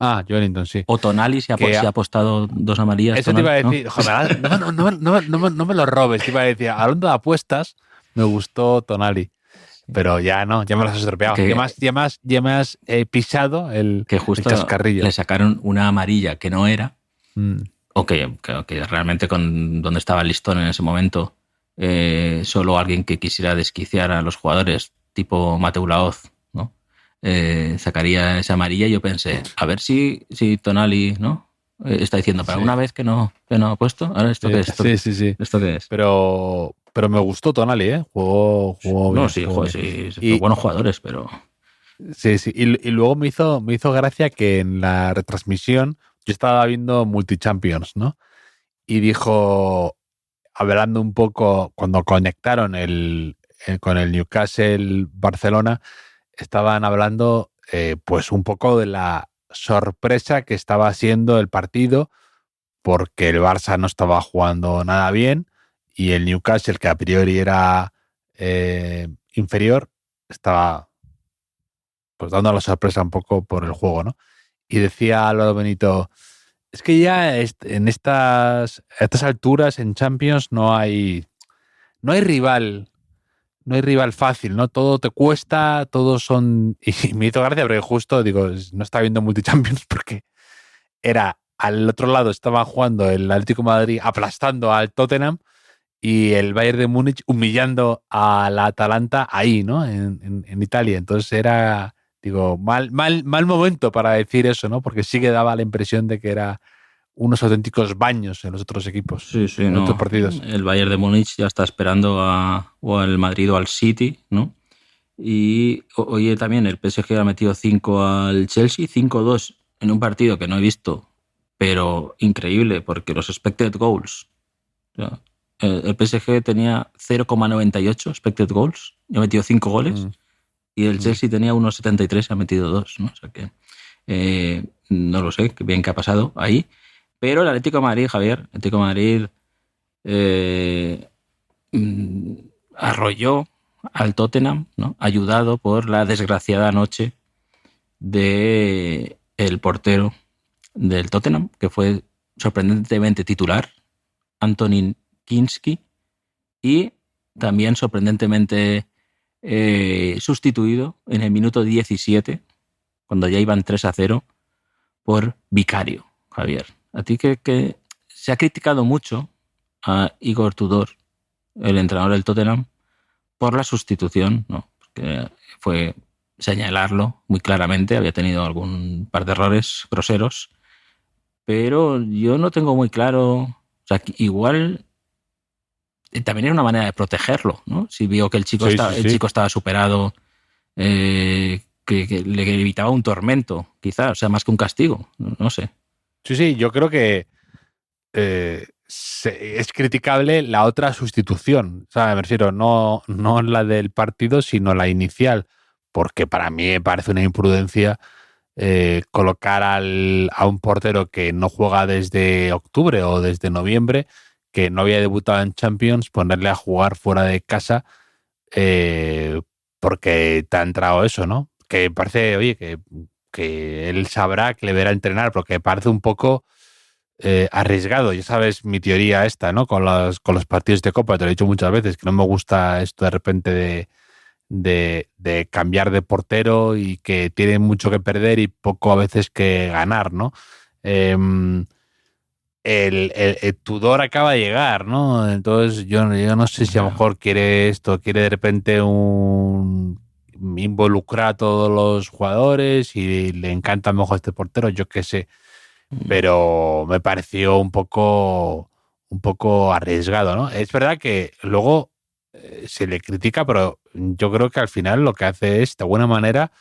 Joelinton, sí.
O Tonali se ha apostado 2 amarillas.
Eso Tonali, te iba a decir, ¿no? Joder, no me lo robes. Te iba a decir, hablando de apuestas, me gustó Tonali. Pero ya no, ya me lo has estropeado. Ya me has pisado el chascarrillo.
Le sacaron una amarilla que no era, o que realmente con donde estaba el listón en ese momento, solo alguien que quisiera desquiciar a los jugadores, tipo Mateu Laoz, ¿no? Sacaría esa amarilla y yo pensé, a ver si Tonali, ¿no? Está diciendo, para una vez que no ha puesto, ahora esto qué es.
Sí.
¿Esto qué es?
Pero me gustó Tonali, ¿eh? Jugó bien.
Sí, buenos jugadores, pero...
Sí. Y luego me hizo gracia que en la retransmisión yo estaba viendo Multichampions, ¿no? Y dijo, hablando un poco, cuando conectaron con el Newcastle Barcelona, estaban hablando pues un poco de la sorpresa que estaba siendo el partido, porque el Barça no estaba jugando nada bien y el Newcastle, que a priori era inferior, estaba pues dando la sorpresa un poco por el juego, ¿no? Y decía Álvaro Benito, es que ya en a estas alturas en Champions no hay rival. No hay rival fácil, ¿no? Todo te cuesta, todos son... Y me hizo gracia porque justo, digo, no estaba viendo Multichampions porque al otro lado estaba jugando el Atlético de Madrid aplastando al Tottenham y el Bayern de Múnich humillando a la Atalanta ahí, ¿no? En Italia. Entonces era, digo, mal momento para decir eso, ¿no? Porque sí que daba la impresión de que era unos auténticos baños en los otros equipos.
Sí, en otros partidos. El Bayern de Múnich ya está esperando o al Madrid o al City, ¿no? Y oye, también el PSG ha metido 5 al Chelsea, 5-2 en un partido que no he visto, pero increíble, porque los expected goals, o sea, el PSG tenía 0,98 expected goals y ha metido 5 goles, y el Chelsea tenía 1,73 y ha metido 2, ¿no? O sea que no lo sé, qué bien que ha pasado ahí. Pero el Atlético de Madrid, Javier, el Atlético de Madrid arrolló al Tottenham, ¿no? Ayudado por la desgraciada noche de el portero del Tottenham, que fue sorprendentemente titular, Antonin Kinski, y también sorprendentemente sustituido en el minuto 17, cuando ya iban 3-0, por Vicario, Javier. A ti que se ha criticado mucho a Igor Tudor, el entrenador del Tottenham, por la sustitución, ¿no? Porque fue señalarlo muy claramente, había tenido algún par de errores groseros, pero yo no tengo muy claro, o sea, igual también era una manera de protegerlo, ¿no? Si vio que el chico estaba superado, que le evitaba un tormento, quizás, o sea, más que un castigo, no sé.
Sí, yo creo que es criticable la otra sustitución. O sea, me refiero, no la del partido, sino la inicial, porque para mí me parece una imprudencia colocar a un portero que no juega desde octubre o desde noviembre, que no había debutado en Champions, ponerle a jugar fuera de casa porque te ha entrado eso, ¿no? Que parece, oye, que él sabrá que le verá entrenar, porque parece un poco arriesgado. Ya sabes mi teoría esta, ¿no? Con los partidos de Copa, te lo he dicho muchas veces, que no me gusta esto de repente de cambiar de portero y que tiene mucho que perder y poco a veces que ganar, ¿no? El Tudor acaba de llegar, ¿no? Entonces yo no sé si a lo mejor quiere de repente involucrar a todos los jugadores y le encanta mejor este portero, yo qué sé, pero me pareció un poco arriesgado, ¿no? Es verdad que luego se le critica, pero yo creo que al final lo que hace es, de buena manera,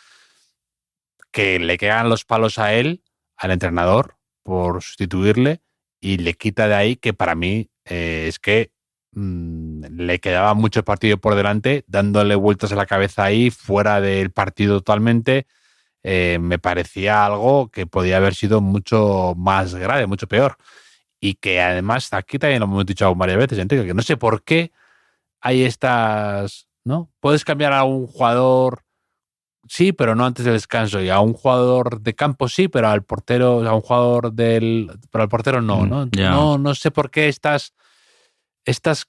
que le quedan los palos a él, al entrenador, por sustituirle, y le quita de ahí que para mí es que le quedaba mucho partido por delante, dándole vueltas a la cabeza ahí, fuera del partido totalmente. Me parecía algo que podía haber sido mucho más grave, mucho peor. Y que además, aquí también lo hemos dicho varias veces, Enrique, que no sé por qué hay estas, ¿no? Puedes cambiar a un jugador, sí, pero no antes del descanso, y a un jugador de campo sí, pero al portero, a un jugador pero al portero no, ¿no?
Ya.
No sé por qué estas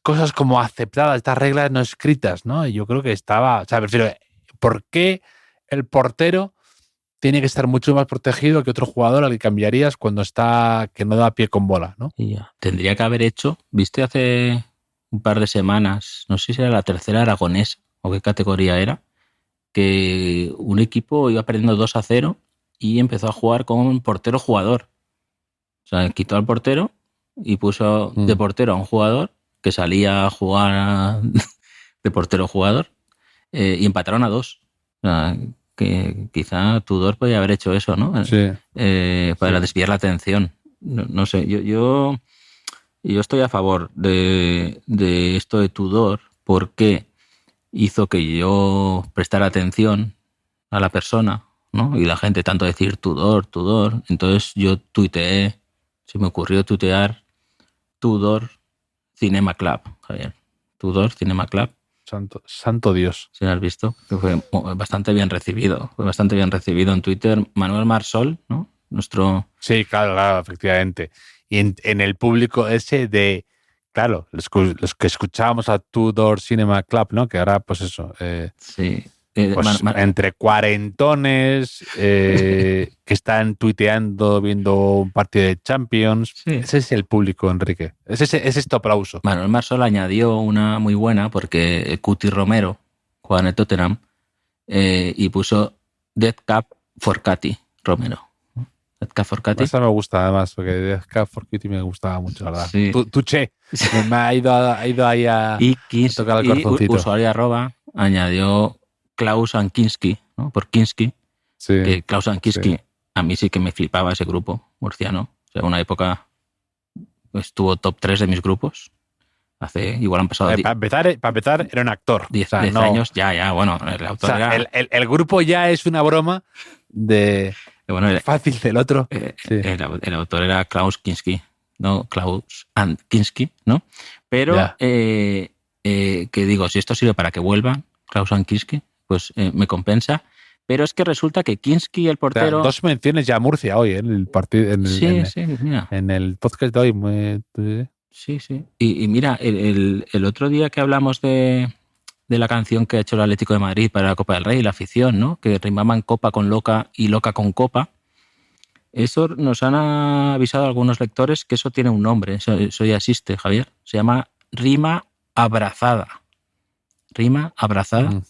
cosas como aceptadas, estas reglas no escritas, ¿no? Y yo creo que prefiero, ¿por qué el portero tiene que estar mucho más protegido que otro jugador al que cambiarías cuando que no da pie con bola, ¿no?
Y ya. Tendría que haber hecho, viste hace un par de semanas, no sé si era la tercera aragonesa o qué categoría era, que un equipo iba perdiendo 2-0 y empezó a jugar con portero jugador. O sea, quitó al portero y puso de portero a un jugador que salía a jugar de portero jugador y empataron a 2. O sea, que quizá Tudor podía haber hecho eso, ¿no?
Sí.
Para desviar la atención. No sé, yo estoy a favor de esto de Tudor porque hizo que yo prestara atención a la persona, ¿no? Y la gente tanto decir Tudor. Entonces yo tuiteé, se me ocurrió tuitear Tudor Cinema Club, Javier. Tudor Cinema Club.
Santo Dios.
Si lo has visto, que fue bastante bien recibido. Fue bastante bien recibido en Twitter. Manuel Marsol, ¿no? Nuestro...
Sí, claro, efectivamente. Y en el público ese de, claro, los que escuchábamos a Tudor Cinema Club, ¿no? Que ahora, pues eso,
sí.
Pues entre cuarentones que están tuiteando, viendo un partido de Champions. Sí. Ese es el público, Enrique. Es este aplauso.
Manuel Marsol añadió una muy buena porque Cuti Romero juega en el Tottenham y puso Death Cup for Cati Romero. Death Cup for Cati.
Esa me gusta además, porque Death Cup for Cati me gustaba mucho, la verdad.
Sí.
Tu che, me ha ido ahí a tocar el corazoncito.
Usuario @ añadió Klaus Ankinski, ¿no? Por Kinski.
Sí,
que Klaus Ankinski, a mí sí que me flipaba ese grupo murciano. O sea, una época estuvo top 3 de mis grupos. Igual han pasado...
Para empezar, era un actor.
10 años, ya, bueno. El autor era...
el grupo ya es una broma de...
Bueno,
fácil del otro.
El autor era Klaus Kinski, no Klaus Ankinski, ¿no? Pero, que digo, si esto sirve para que vuelva Klaus Ankinski, pues me compensa. Pero es que resulta que Kinski, el portero...
2 menciones ya a Murcia hoy, en el partido.
Mira.
En el podcast de hoy.
Sí. Y mira, el otro día que hablamos de la canción que ha hecho el Atlético de Madrid para la Copa del Rey, la afición, ¿no? Que rimaban copa con loca y loca con copa. Eso nos han avisado algunos lectores que eso tiene un nombre. Eso ya existe, Javier. Se llama rima abrazada. Rima abrazada.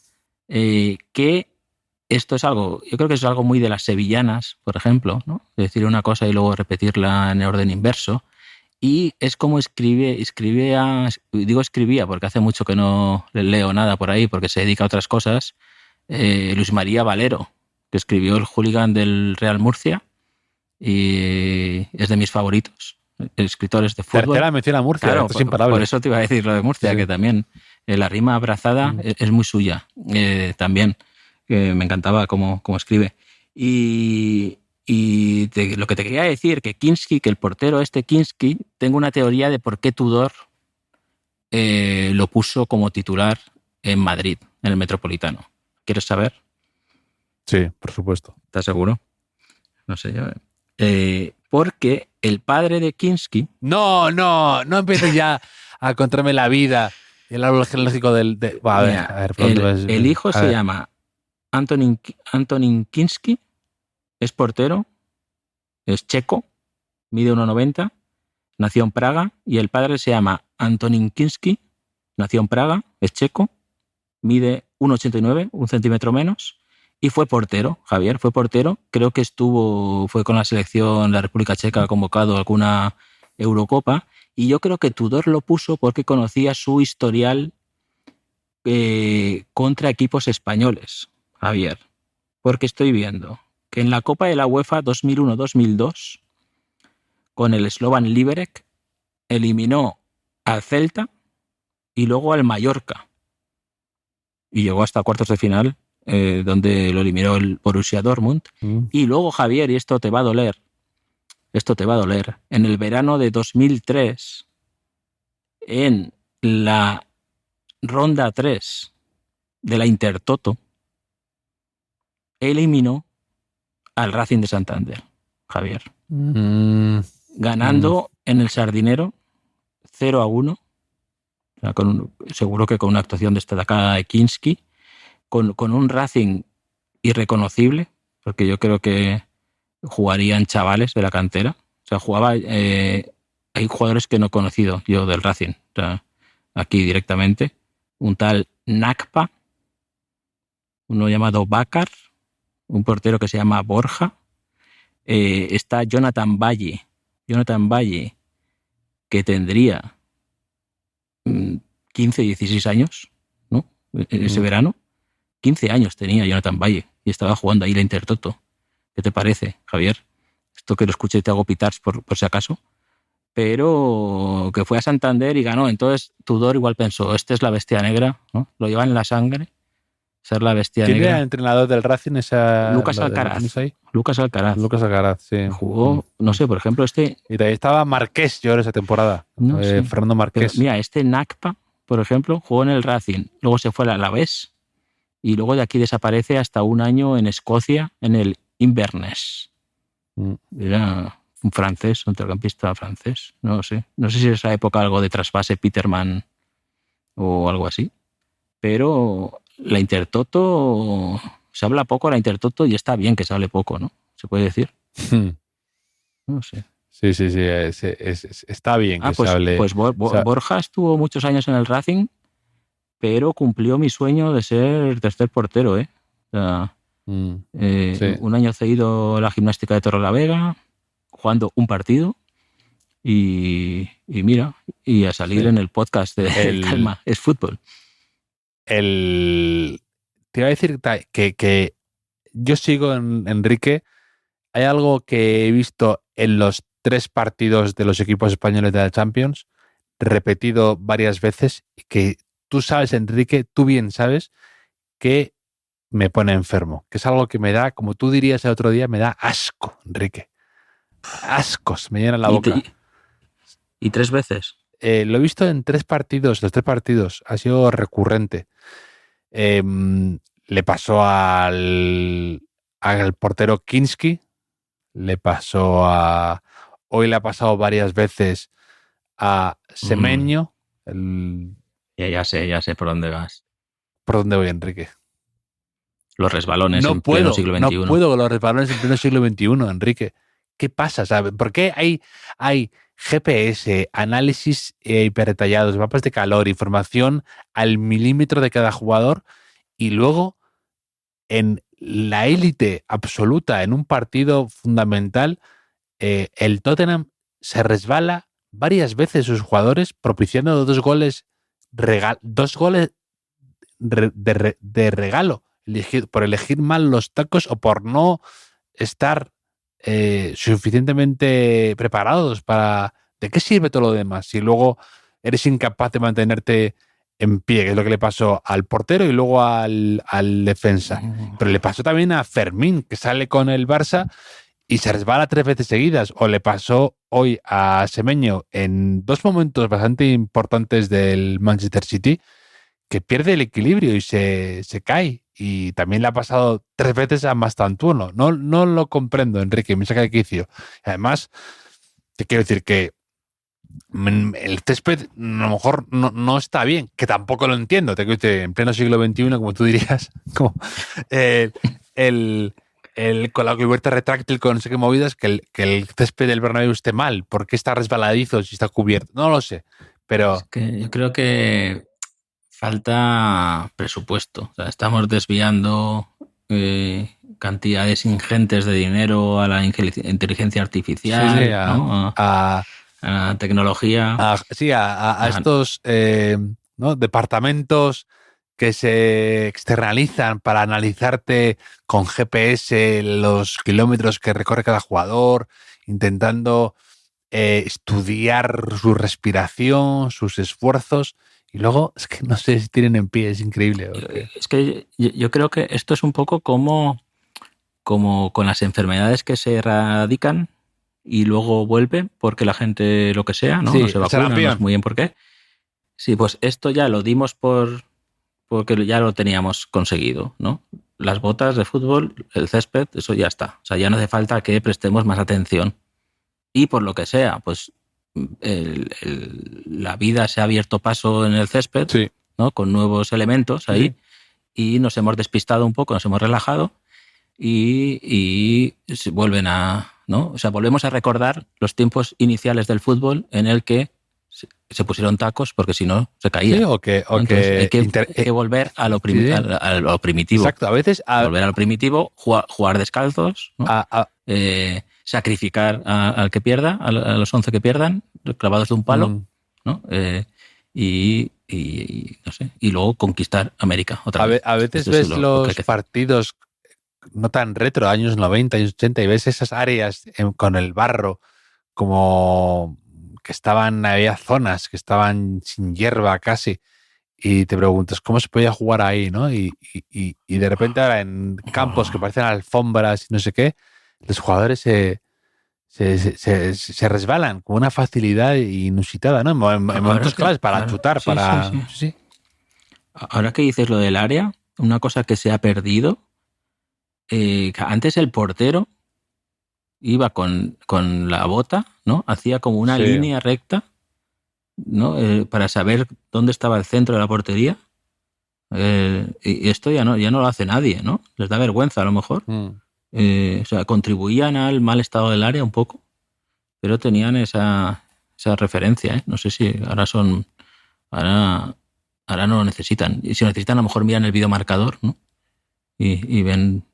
Que esto es algo, yo creo que es algo muy de las sevillanas, por ejemplo, ¿no? Decir una cosa y luego repetirla en orden inverso. Y es como escribía, porque hace mucho que no leo nada por ahí, porque se dedica a otras cosas, Luis María Valero, que escribió El hooligan del Real Murcia, y es de mis favoritos, escritores de fútbol.
Tercera mención a Murcia,
claro,
esto es imparable.
Por eso te iba a decir lo de Murcia, que también la rima abrazada es muy suya, también, que me encantaba cómo escribe. Lo que te quería decir, que Kinski, que el portero Kinski, tengo una teoría de por qué Tudor lo puso como titular en Madrid, en el Metropolitano. ¿Quieres saber?
Sí, por supuesto.
¿Estás seguro? No sé yo. Porque el padre de Kinski...
No empieces ya a contarme la vida y el árbol genealógico del...
Mira, el hijo se llama Antonín Kinski, es portero, es checo, mide 1,90, nació en Praga, y el padre se llama Antonín Kinski, nació en Praga, es checo, mide 1,89, 1 centímetro menos, y fue portero, Javier, fue portero. Creo que fue con la selección de la República Checa, convocado a alguna Eurocopa, y yo creo que Tudor lo puso porque conocía su historial contra equipos españoles, Javier, porque estoy viendo que en la Copa de la UEFA 2001-2002, con el Slovan Liberec, eliminó al Celta y luego al Mallorca, y llegó hasta cuartos de final, donde lo eliminó el Borussia Dortmund. Y luego, Javier, y esto te va a doler, en el verano de 2003, en la ronda 3 de la Intertoto, eliminó al Racing de Santander, Javier. Ganando en el Sardinero 0-1, o sea, seguro que con una actuación destacada de Kinski, con un Racing irreconocible, porque yo creo que jugarían chavales de la cantera. O sea, hay jugadores que no he conocido yo del Racing, o sea, aquí directamente. Un tal Nakpa, uno llamado Bakar, un portero que se llama Borja. Está Jonathan Valle, que tendría 15, 16 años, ¿no? Ese verano. 15 años tenía Jonathan Valle y estaba jugando ahí la Intertoto. ¿Qué te parece, Javier? Esto que lo escuche y te hago pitars por si acaso. Pero que fue a Santander y ganó. Entonces Tudor igual pensó, este es la bestia negra, ¿no? Lo lleva en la sangre, ser la bestia negra.
¿Quién era el entrenador del Racing?
Lucas Alcaraz. Lucas Alcaraz,
sí.
Jugó, no sé, por ejemplo,
Y ahí estaba Marqués, yo en esa temporada.
No sé.
Fernando Marqués.
Pero, mira, Nakpa, por ejemplo, jugó en el Racing, luego se fue al Alavés y luego de aquí desaparece hasta un año en Escocia, en el Inverness. Era un francés, un centrocampista francés, no sé. No sé si en esa época algo de trasvase Peterman o algo así. Pero la Intertoto, se habla poco de la Intertoto y está bien que se hable poco, ¿no? Se puede decir. No sé.
Sí. Está bien que se hable.
Pues Borja estuvo muchos años en el Racing, pero cumplió mi sueño de ser tercer portero, ¿eh? O sea, sí. Un año cedido a la Gimnástica de Torrelavega, jugando un partido, y mira, y a salir en el podcast de Calma, es fútbol.
Te iba a decir que yo sigo en Enrique. Hay algo que he visto en los 3 partidos de los equipos españoles de la Champions, repetido varias veces, y que tú sabes, Enrique, tú bien sabes, que me pone enfermo. Que es algo que me da, como tú dirías el otro día, me da asco, Enrique. Ascos, me llena la boca.
¿Y 3 veces?
Lo he visto en 3 partidos, los 3 partidos. Ha sido recurrente. Le pasó al portero Kinski, hoy le ha pasado varias veces a Semenyo.
Ya sé por dónde vas.
¿Por dónde voy, Enrique?
Los resbalones en pleno siglo XXI.
No puedo con los resbalones en pleno siglo XXI, Enrique. ¿Qué pasa? ¿Sabes? ¿Por qué hay GPS, análisis hiperdetallados, mapas de calor, información al milímetro de cada jugador, y luego en la élite absoluta, en un partido fundamental, el Tottenham se resbala varias veces sus jugadores, propiciando 2 goles de regalo, por elegir mal los tacos o por no estar suficientemente preparados para... ¿De qué sirve todo lo demás si luego eres incapaz de mantenerte en pie, que es lo que le pasó al portero y luego al defensa? Pero le pasó también a Fermín, que sale con el Barça y se resbala 3 veces seguidas. O le pasó hoy a Semenyo en 2 momentos bastante importantes del Manchester City, que pierde el equilibrio y se cae. Y también le ha pasado 3 veces a Mastantuono. No lo comprendo, Enrique, me saca de quicio. Además, te quiero decir que el césped a lo mejor no está bien, que tampoco lo entiendo. Te quiero decir, en pleno siglo XXI, como tú dirías, como con la cubierta retráctil con no sé qué movidas, que el césped del Bernabéu esté mal. ¿Por qué está resbaladizo si está cubierto? No lo sé, pero...
Es que yo creo que falta presupuesto. O sea, estamos desviando cantidades ingentes de dinero a la inteligencia artificial,
Sí,
¿no? a la tecnología.
A estos ¿no? departamentos que se externalizan para analizarte con GPS los kilómetros que recorre cada jugador, intentando estudiar su respiración, sus esfuerzos, y luego es que no sé si tienen en pie, es increíble.
Es que yo creo que esto es un poco como con las enfermedades que se erradican y luego vuelven porque la gente lo que sea, ¿no?
Sí,
No se vacuna, no sé muy bien por qué. Sí, pues esto ya lo dimos porque ya lo teníamos conseguido, ¿no? Las botas de fútbol, el césped, eso ya está. O sea, ya no hace falta que prestemos más atención. Y por lo que sea, pues la vida se ha abierto paso en el césped,
sí,
¿no? Con nuevos elementos ahí, y nos hemos despistado un poco, nos hemos relajado y se vuelven a, ¿no? O sea, volvemos a recordar los tiempos iniciales del fútbol en el que se pusieron tacos porque si no se caía.
Sí,
hay que volver a lo, a lo primitivo.
Exacto, a veces...
volver a lo primitivo, jugar descalzos, ¿no? Sacrificar al que pierda, a los 11 que pierdan, clavados de un palo, ¿no? Y no sé, y luego conquistar América otra vez.
A veces ves los partidos no tan retro, años 90, años 80, y ves esas áreas con el barro como que había zonas que estaban sin hierba casi, y te preguntas cómo se podía jugar ahí, ¿no? Y de repente ahora en campos que parecen alfombras y no sé qué, los jugadores se resbalan con una facilidad inusitada, ¿no? En momentos claves para chutar, para... Sí.
Ahora que dices lo del área, una cosa que se ha perdido, antes el portero iba con la bota, ¿no? Hacía como una línea recta, ¿no? Para saber dónde estaba el centro de la portería. Y esto ya no lo hace nadie, ¿no? Les da vergüenza a lo mejor. O sea, contribuían al mal estado del área un poco, pero tenían esa referencia, ¿eh? No sé si ahora no lo necesitan. Y si lo necesitan, a lo mejor miran el videomarcador, ¿no? Y ven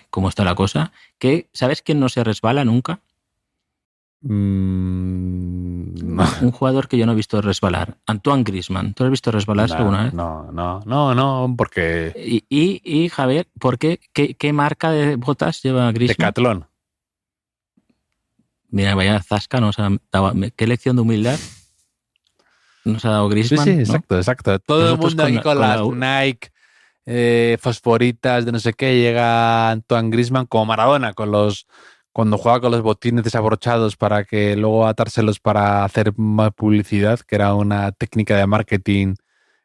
cómo está la cosa. ¿Sabes quién no se resbala nunca?
No.
Un jugador que yo no he visto resbalar. Antoine Griezmann. ¿Tú lo has visto resbalarse alguna vez?
No, porque...
Y Javier, ¿por qué? ¿Qué marca de botas lleva Griezmann?
Decathlon.
Mira, vaya zasca, nos ha dado, qué lección de humildad nos ha dado Griezmann.
Sí,
¿no?
exacto. Todo el mundo aquí con las Nike fosforitas de no sé qué, llega Antoine Griezmann como Maradona cuando juega con los botines desabrochados para que luego atárselos para hacer más publicidad, que era una técnica de marketing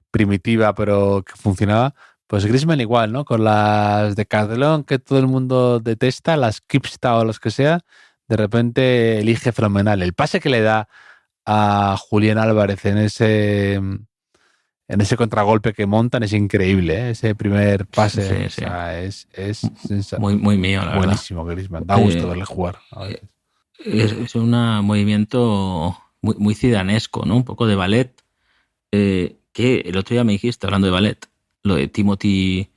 primitiva pero que funcionaba. Pues Griezmann igual, ¿no? Con las Decathlon que todo el mundo detesta, las Kipsta o los que sea, de repente elige fenomenal. El pase que le da a Julián Álvarez en ese contragolpe que montan es increíble, ¿eh? Ese primer pase,
sí.
O sea, es
muy, muy mío, la
buenísimo,
verdad.
Griezmann. Da gusto verle jugar.
Es un movimiento muy, muy zidanesco, ¿no? Un poco de ballet. Que el otro día me dijiste, hablando de ballet, lo de Timothy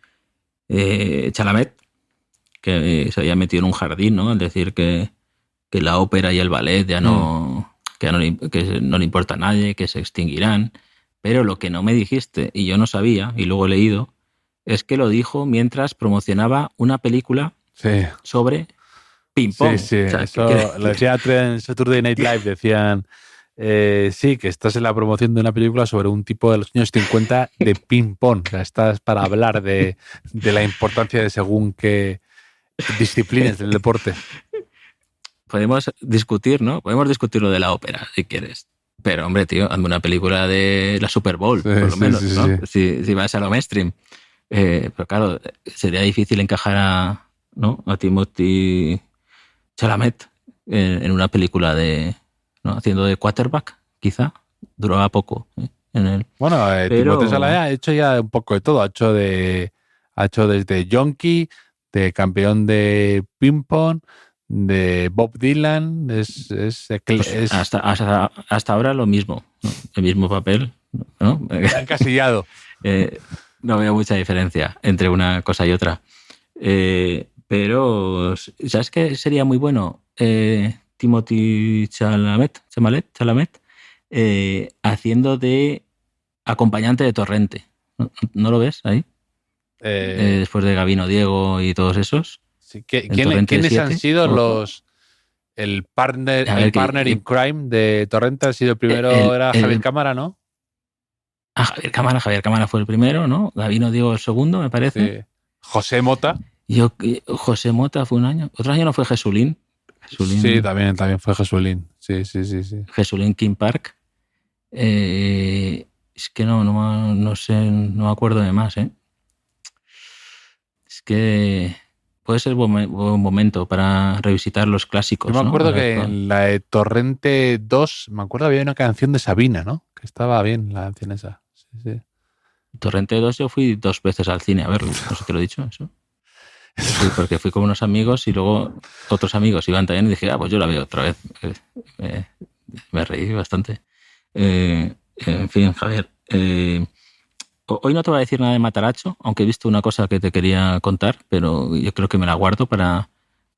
Chalamet, que se había metido en un jardín, ¿no? Al decir que la ópera y el ballet que no le importa a nadie, que se extinguirán. Pero lo que no me dijiste, y yo no sabía, y luego he leído, es que lo dijo mientras promocionaba una película sobre ping-pong.
Sí, o sea, lo decía en Saturday Night Live, decían, que estás en la promoción de una película sobre un tipo de los años 50 de ping-pong. O sea, estás para hablar de la importancia de según qué disciplinas del deporte.
Podemos discutir, ¿no? Podemos discutir lo de la ópera, si quieres. Pero, hombre, tío, hazme una película de la Super Bowl, por lo menos, ¿no? Si vas a lo mainstream. Pero claro, sería difícil encajar a Timothée Chalamet en una película ¿no? haciendo de quarterback, quizá. Duraba poco en él.
Bueno, Timothée Chalamet ha hecho ya un poco de todo. Ha hecho desde Yonki, de campeón de ping-pong, de Bob Dylan.
Hasta ahora lo mismo, ¿no? El mismo papel, ¿no?
Encasillado.
No veo mucha diferencia entre una cosa y otra. Pero, ¿sabes qué sería muy bueno? Timothée Chalamet, haciendo de acompañante de Torrente. ¿No lo ves ahí? Después de Gabino Diego y todos esos.
Sí, ¿quiénes han sido el partner in crime de Torrente? Ha sido el primero, era Javier Cámara, ¿no?
Javier Cámara fue el primero, ¿no? Gabino Diego el segundo, me parece.
Sí. José Mota.
José Mota fue un año. ¿Otro año no fue Jesulín?
Sí, también fue Jesulín. Sí.
Jesulín King Park. Es que no sé, no me acuerdo de más, ¿eh? Es que puede ser buen momento para revisitar los clásicos.
Yo me acuerdo que en la de Torrente 2, me acuerdo había una canción de Sabina, ¿no? Que estaba bien la canción esa. Sí.
Torrente 2 yo fui 2 veces al cine a verlo, no sé si te lo he dicho eso. Sí, porque fui con unos amigos y luego otros amigos iban también y dije, pues yo la veo otra vez. Me reí bastante. En fin, Javier, hoy no te voy a decir nada de Mataracho, aunque he visto una cosa que te quería contar, pero yo creo que me la guardo para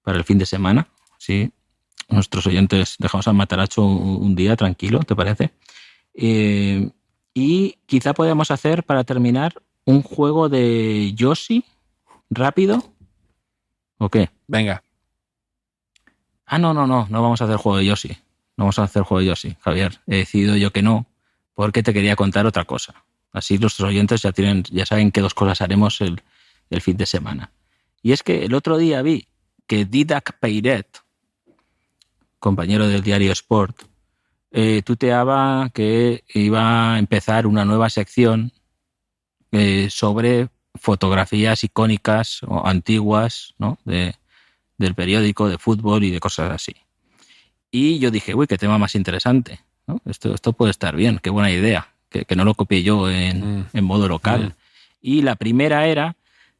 el fin de semana. Sí, nuestros oyentes dejamos a Mataracho un día tranquilo, ¿te parece? Y quizá podemos hacer, para terminar, un juego de Yoshi rápido. ¿O qué?
Venga.
No vamos a hacer juego de Yoshi. No vamos a hacer juego de Yoshi, Javier. He decidido yo que no, porque te quería contar otra cosa. Así nuestros oyentes ya saben qué 2 cosas haremos el fin de semana. Y es que el otro día vi que Didac Peiret, compañero del diario Sport, tuiteaba que iba a empezar una nueva sección sobre fotografías icónicas o antiguas, ¿no? del periódico, de fútbol y de cosas así. Y yo dije, qué tema más interesante, ¿no? Esto puede estar bien, qué buena idea, que no lo copié yo en modo local. Y la primera era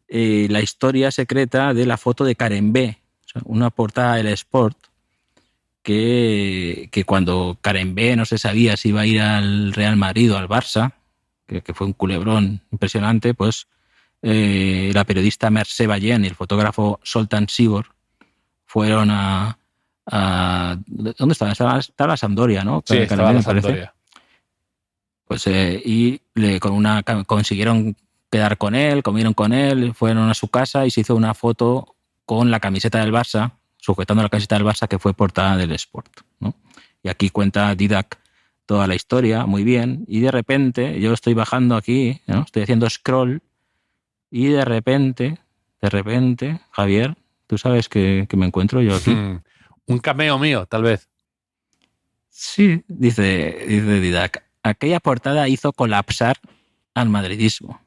la historia secreta de la foto de Karen B, o sea, una portada del Sport que cuando Karen B no se sabía si iba a ir al Real Madrid o al Barça, que fue un culebrón impresionante, pues la periodista Mercè Ballén y el fotógrafo Zoltán Sibor fueron a ¿dónde estaba? Estaba la Sampdoria, ¿no?
Sí, estaba la Sampdoria.
Pues consiguieron quedar con él, comieron con él, fueron a su casa y se hizo una foto con la camiseta del Barça, sujetando la camiseta del Barça, que fue portada del Sport, ¿no? Y aquí cuenta Didac toda la historia, muy bien, y de repente yo estoy bajando aquí, ¿no? Estoy haciendo scroll. Y de repente, Javier, tú sabes que me encuentro yo aquí.
Un cameo mío, tal vez.
Sí, dice Didac. Aquella portada hizo colapsar al madridismo.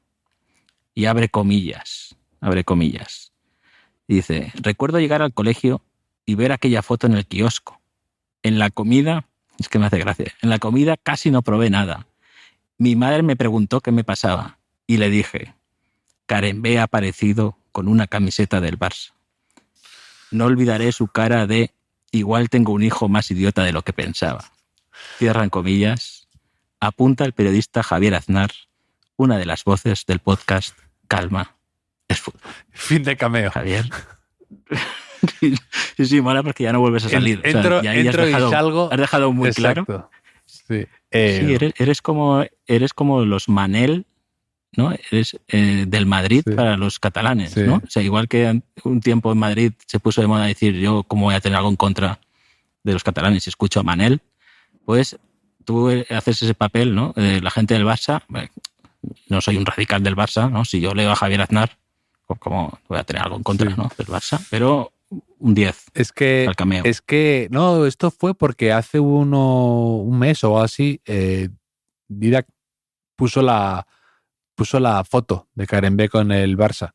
Y abre comillas. Dice, recuerdo llegar al colegio y ver aquella foto en el kiosco. En la comida, es que me hace gracia, en la comida casi no probé nada. Mi madre me preguntó qué me pasaba y le dije, Karen B ha aparecido con una camiseta del Barça. No olvidaré su cara de igual tengo un hijo más idiota de lo que pensaba. Cierran comillas. Apunta el periodista Javier Aznar, una de las voces del podcast Calma, es fútbol.
Fin de cameo.
Javier. Sí, mola porque ya no vuelves a salir.
Entro y salgo.
Has dejado muy
exacto.
Claro.
Sí,
eres como los Manel, ¿no? Eres del Madrid, sí, para los catalanes, sí, ¿no? O sea, igual que un tiempo en Madrid se puso de moda decir yo cómo voy a tener algo en contra de los catalanes si escucho a Manel, pues tú haces ese papel, ¿no? La gente del Barça, no soy un radical del Barça, ¿no? Si yo leo a Javier Aznar, como voy a tener algo en contra, sí, ¿no? del Barça, pero un 10
Es que,
al cameo.
no, esto fue porque hace un mes o así, Didac puso la foto de Karembé con el Barça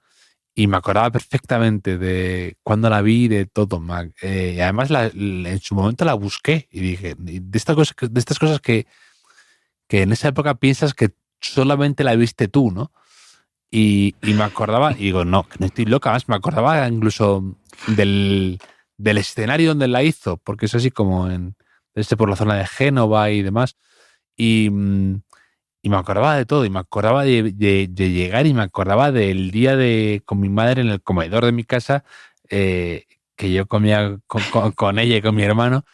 y me acordaba perfectamente de cuando la vi, de todo. Y además en su momento la busqué y dije, de estas cosas que en esa época piensas que solamente la viste tú, ¿no? Y me acordaba, y digo, no, que no estoy loca, más me acordaba incluso del escenario donde la hizo, porque es así como por la zona de Génova y demás. Y me acordaba de todo, y me acordaba de llegar, y me acordaba del día con mi madre en el comedor de mi casa, que yo comía con ella y con mi hermano,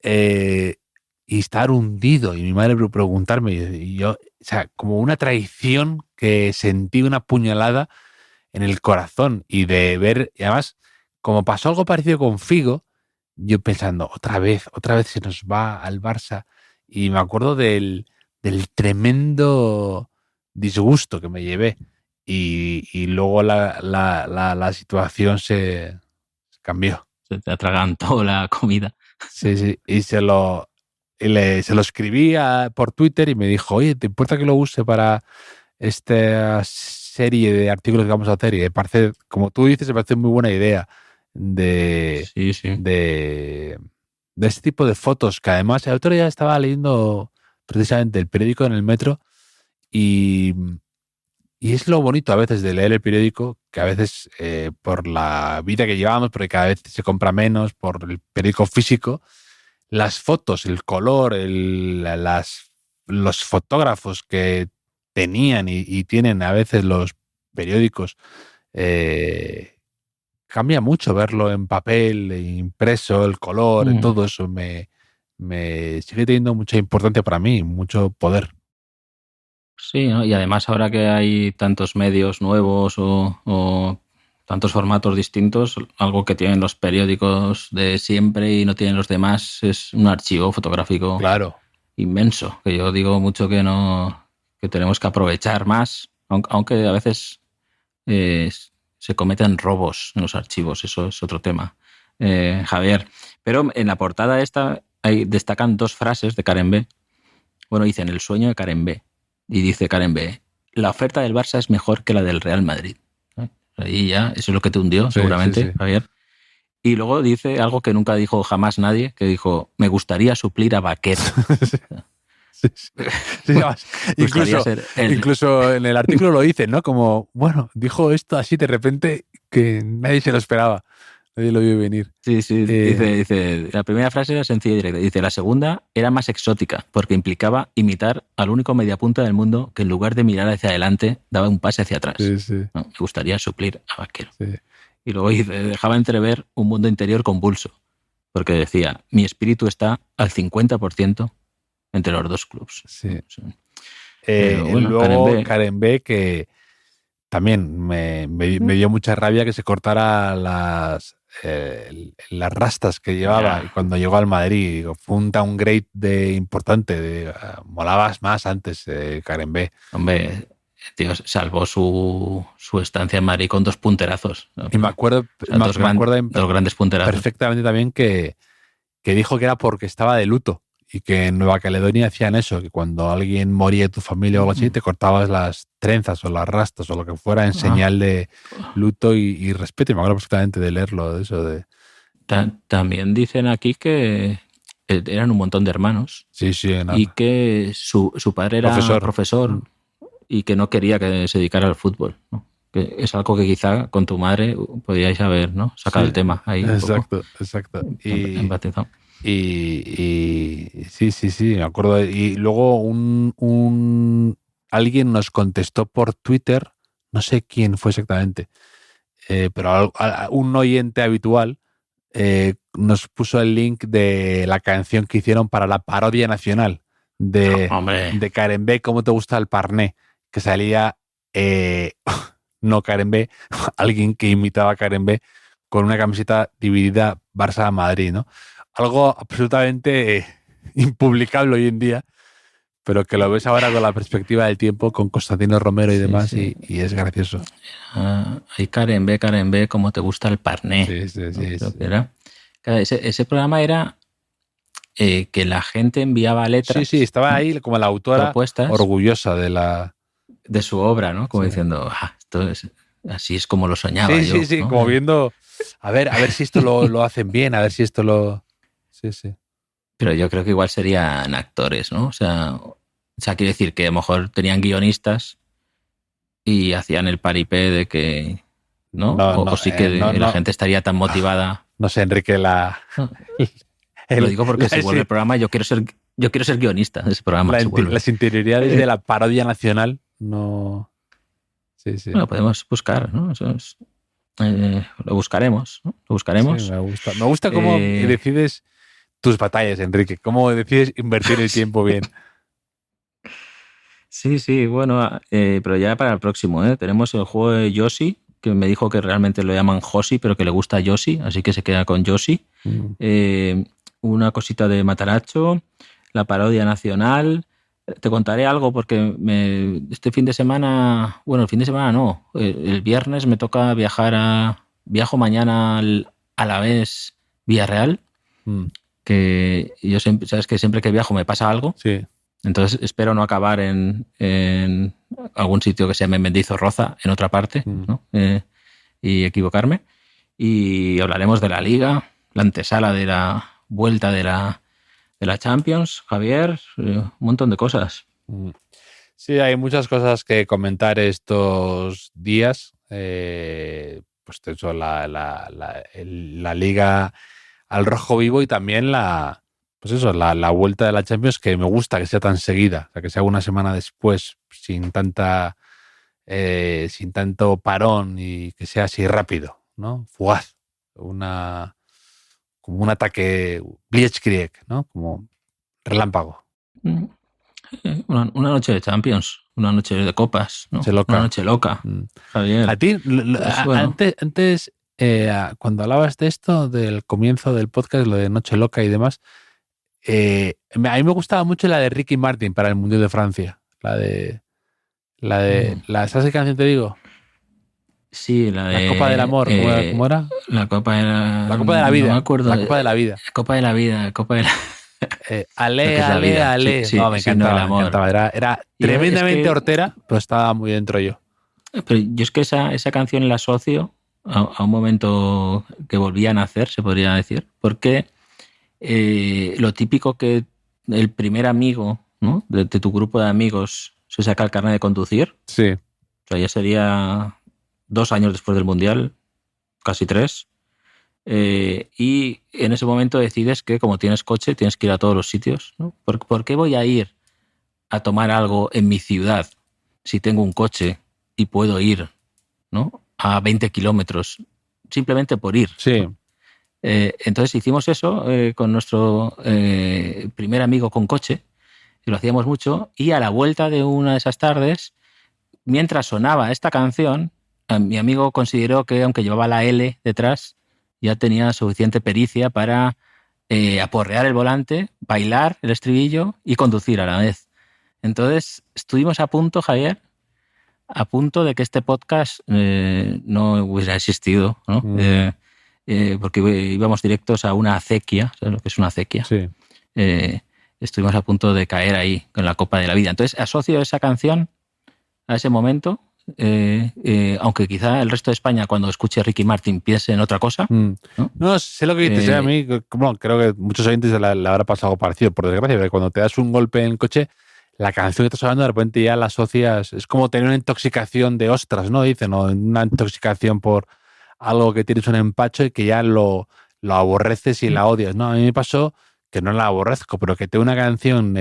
y estar hundido, y mi madre preguntarme, y yo, o sea, como una traición, que sentí una puñalada en el corazón, y de ver, y además, como pasó algo parecido con Figo, yo pensando, otra vez se nos va al Barça, y me acuerdo del tremendo disgusto que me llevé, y luego la situación se cambió.
Se te atragantó la comida.
Sí, y se lo escribí por Twitter y me dijo, oye, ¿te importa que lo use para esta serie de artículos que vamos a hacer? Y me parece, como tú dices, me parece muy buena idea de este tipo de fotos, que además el otro día estaba leyendo precisamente el periódico en el metro, y es lo bonito a veces de leer el periódico, que a veces por la vida que llevamos, porque cada vez se compra menos, por el periódico físico, las fotos, el color, los fotógrafos que tenían y tienen a veces los periódicos, cambia mucho verlo en papel, impreso, el color, todo eso me sigue teniendo mucha importancia para mí, mucho poder.
Sí, ¿no? Y además ahora que hay tantos medios nuevos o tantos formatos distintos, algo que tienen los periódicos de siempre y no tienen los demás es un archivo fotográfico inmenso, que yo digo mucho que tenemos que aprovechar más, aunque a veces se cometen robos en los archivos, eso es otro tema, Javier. Pero en la portada esta destacan dos frases de Karembé. Bueno, dicen el sueño de Karembé. Y dice Karembé, la oferta del Barça es mejor que la del Real Madrid. Ahí ya, eso es lo que te hundió, seguramente, sí. Javier. Y luego dice algo que nunca dijo jamás nadie, que dijo, me gustaría suplir a Vaquero.
Incluso en el artículo lo dice, ¿no? Como, bueno, dijo esto así de repente que nadie se lo esperaba. Nadie lo vio venir.
Sí. Dice, la primera frase era sencilla y directa. Dice, la segunda era más exótica porque implicaba imitar al único mediapunta del mundo que en lugar de mirar hacia adelante daba un pase hacia atrás. No, me gustaría suplir a Vaquero. Y luego dejaba entrever un mundo interior convulso porque decía, mi espíritu está al 50% entre los dos clubes.
Luego Karembé, que también me dio mucha rabia que se cortara las rastas que llevaba cuando llegó al Madrid. Digo, fue un downgrade importante. Molabas más antes, Karembé.
Hombre, tío, salvó su estancia en Madrid con 2 punterazos.
Y me acuerdo,
dos grandes punterazos.
Perfectamente también que dijo que era porque estaba de luto. Y que en Nueva Caledonia hacían eso, que cuando alguien moría de tu familia o algo así, te cortabas las trenzas o las rastas o lo que fuera en señal de luto y respeto. Y me acuerdo perfectamente de leerlo, de eso.
También dicen aquí que eran un montón de hermanos.
Sí,
y que su padre era profesor y que no quería que se dedicara al fútbol, ¿no? Que es algo que quizá con tu madre podíais haber, ¿no? Sacado el tema ahí.
Exacto.
Empatizado.
Y sí, me acuerdo. Y luego alguien nos contestó por Twitter, no sé quién fue exactamente, pero un oyente habitual nos puso el link de la canción que hicieron para la parodia nacional de Karembé, ¿Cómo te gusta el parné? Que salía, no Karembé, alguien que imitaba a Karembé con una camiseta dividida Barça-Madrid, ¿no? Algo absolutamente impublicable hoy en día, pero que lo ves ahora con la perspectiva del tiempo, con Constantino Romero y demás,
sí.
Y es gracioso.
Hay Karen B, como te gusta el parné.
Sí.
Creo que era. Claro, ese programa era que la gente enviaba letras.
Sí, estaba ahí como la autora
propuestas
orgullosa de
su obra, ¿no? Como diciendo, así es como lo soñaba yo.
Sí,
¿no?
como viendo, a ver si esto lo hacen bien, a ver si esto lo... Sí.
Pero yo creo que igual serían actores, ¿no? O sea, quiere decir que a lo mejor tenían guionistas y hacían el paripé de que... ¿no? O sí que la gente estaría tan motivada.
No sé, Enrique,
lo digo porque si vuelve el programa, yo quiero ser guionista de ese programa.
Las interioridades de la parodia nacional no... Sí.
Bueno, podemos buscar, ¿no? Eso es, lo buscaremos, ¿no? Lo buscaremos.
Sí, me gusta cómo decides tus batallas, Enrique, cómo decides invertir el tiempo bien.
Sí, bueno, pero ya para el próximo, tenemos el juego de Yoshi, que me dijo que realmente lo llaman Joshi, pero que le gusta Yoshi, así que se queda con Yoshi. Una cosita de Mataracho, la parodia nacional. Te contaré algo porque este fin de semana, bueno, el fin de semana no, el viernes me toca viajo mañana a la vez Villarreal, que yo siempre, sabes que siempre que viajo me pasa algo.
Sí.
Entonces espero no acabar en algún sitio que se llame Mendizorroza, en otra parte, ¿no? Y equivocarme. Y hablaremos de la Liga, la antesala de la vuelta de la Champions, Javier, un montón de cosas.
Sí, hay muchas cosas que comentar estos días. Pues eso, la Liga al rojo vivo y también la vuelta de la Champions, que me gusta que sea tan seguida, o sea, que sea una semana después, sin tanto parón y que sea así rápido, ¿no? Fugaz, como un ataque Blitzkrieg, ¿no? Como relámpago.
Una noche de Champions, una noche de copas, ¿no? Una noche loca. Javier.
A ti,
bueno.
antes cuando hablabas de esto, del comienzo del podcast, lo de Noche Loca y demás, a mí me gustaba mucho la de Ricky Martin para el Mundial de Francia. ¿Sabes qué canción te digo?
Sí, la de...
La Copa del Amor, ¿cómo era?
La Copa de
la Vida.
No me acuerdo.
La Copa de la Vida.
Copa de la Vida,
Ale.
Sí,
no, me encantaba. Era tremendamente hortera, pero estaba muy dentro yo.
Pero yo es que esa canción la asocio a un momento que volvían a hacer, se podría decir, porque lo típico que el primer amigo, ¿no? de tu grupo de amigos se saca el carnet de conducir.
Sí.
O sea, ya sería 2 años después del Mundial, casi 3. Y en ese momento decides que como tienes coche tienes que ir a todos los sitios, ¿no? ¿Por qué voy a ir a tomar algo en mi ciudad si tengo un coche y puedo ir, ¿no? a 20 kilómetros simplemente por ir?
Sí.
Entonces hicimos eso con nuestro primer amigo con coche, y lo hacíamos mucho, y a la vuelta de una de esas tardes, mientras sonaba esta canción, mi amigo consideró que aunque llevaba la L detrás, ya tenía suficiente pericia para aporrear el volante, bailar el estribillo y conducir a la vez. Entonces estuvimos a punto, Javier, de que este podcast no hubiera existido, ¿no? Porque íbamos directos a una acequia, ¿sabes lo que es una acequia?
Sí.
Estuvimos a punto de caer ahí con la Copa de la Vida. Entonces asocio esa canción a ese momento, aunque quizá el resto de España cuando escuche Ricky Martin piense en otra cosa.
No, sé lo que dices. A mí, bueno, creo que muchos oyentes le habrá pasado algo parecido, por desgracia, porque cuando te das un golpe en el coche, la canción que estás hablando de repente ya la asocias, es como tener una intoxicación de ostras, ¿no? Dicen, o una intoxicación por algo que tienes un empacho y que ya lo aborreces y la odias, ¿no? A mí me pasó que no la aborrezco, pero que tengo una canción,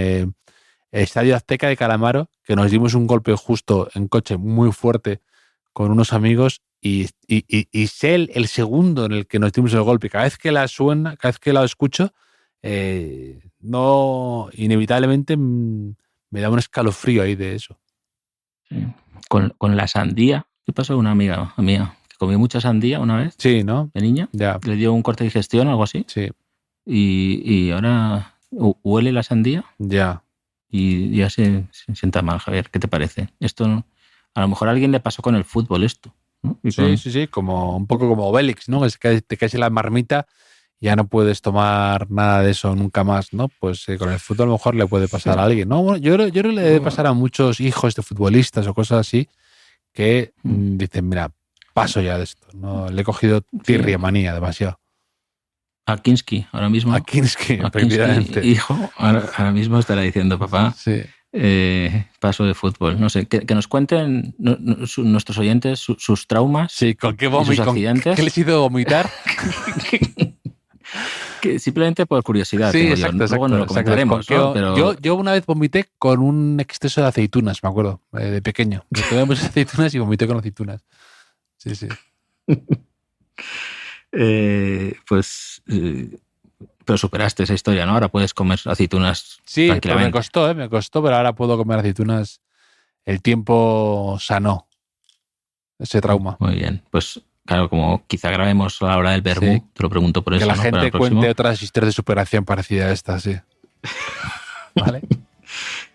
Estadio Azteca de Calamaro, que nos dimos un golpe justo en coche muy fuerte con unos amigos y sé el segundo en el que nos dimos el golpe. Cada vez que la suena, cada vez que la escucho, no, inevitablemente me da un escalofrío ahí de eso.
Sí. Con la sandía, ¿qué pasó? Una amiga mía que comió mucha sandía una vez.
Sí, ¿no?
De niña.
Ya.
Le dio un corte de digestión o algo así.
Sí.
Y ahora huele la sandía.
Ya.
y ya se sienta mal, Javier. ¿Qué te parece? Esto a lo mejor a alguien le pasó con el fútbol esto, ¿no?
Sí, como un poco como Obélix, ¿no? Es que te caes en la marmita y ya no puedes tomar nada de eso nunca más, ¿no? Pues con el fútbol a lo mejor le puede pasar a alguien, ¿no? Bueno, yo creo que le debe pasar a muchos hijos de futbolistas o cosas así que dicen, mira, paso ya de esto, ¿no? Le he cogido tirria manía demasiado.
A Kinski, ahora mismo.
A Kinski, efectivamente.
Hijo, ahora mismo estará diciendo, papá,
sí.
Paso de fútbol. No sé, que nos cuenten nuestros oyentes sus traumas.
Sí, ¿con qué
sus accidentes?
¿Qué les hizo vomitar?
Que simplemente por curiosidad.
Sí, exacto,
luego nos lo comentaremos. ¿No? Pero...
yo una vez vomité con un exceso de aceitunas, me acuerdo, de pequeño. Me tomé muchas aceitunas y vomité con aceitunas. Sí.
Pero superaste esa historia, ¿no? Ahora puedes comer aceitunas tranquilamente.
Pero me costó, pero ahora puedo comer aceitunas. El tiempo sanó ese trauma.
Muy bien, pues claro, como quizá grabemos a la hora del vermú, te lo pregunto por eso.
Que la gente cuente otras historias de superación parecidas a esta, sí. ¿Vale?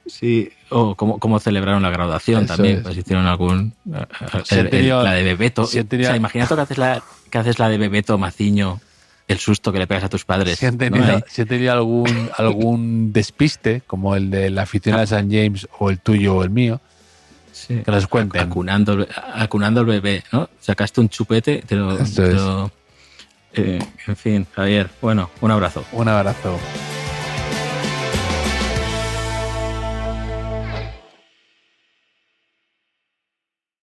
Sí, o cómo celebraron la graduación eso también, pues hicieron algún... la de Bebeto.
Si tenido,
o sea, imagínate que haces la de Bebeto Maciño, el susto que le pegas a tus padres.
Si han tenido algún despiste, como el de la afición de San James o el tuyo o el mío, sí, que los cuenten.
Acunando al bebé, ¿no? Sacaste un chupete, en fin, Javier, bueno, un abrazo.
Un abrazo.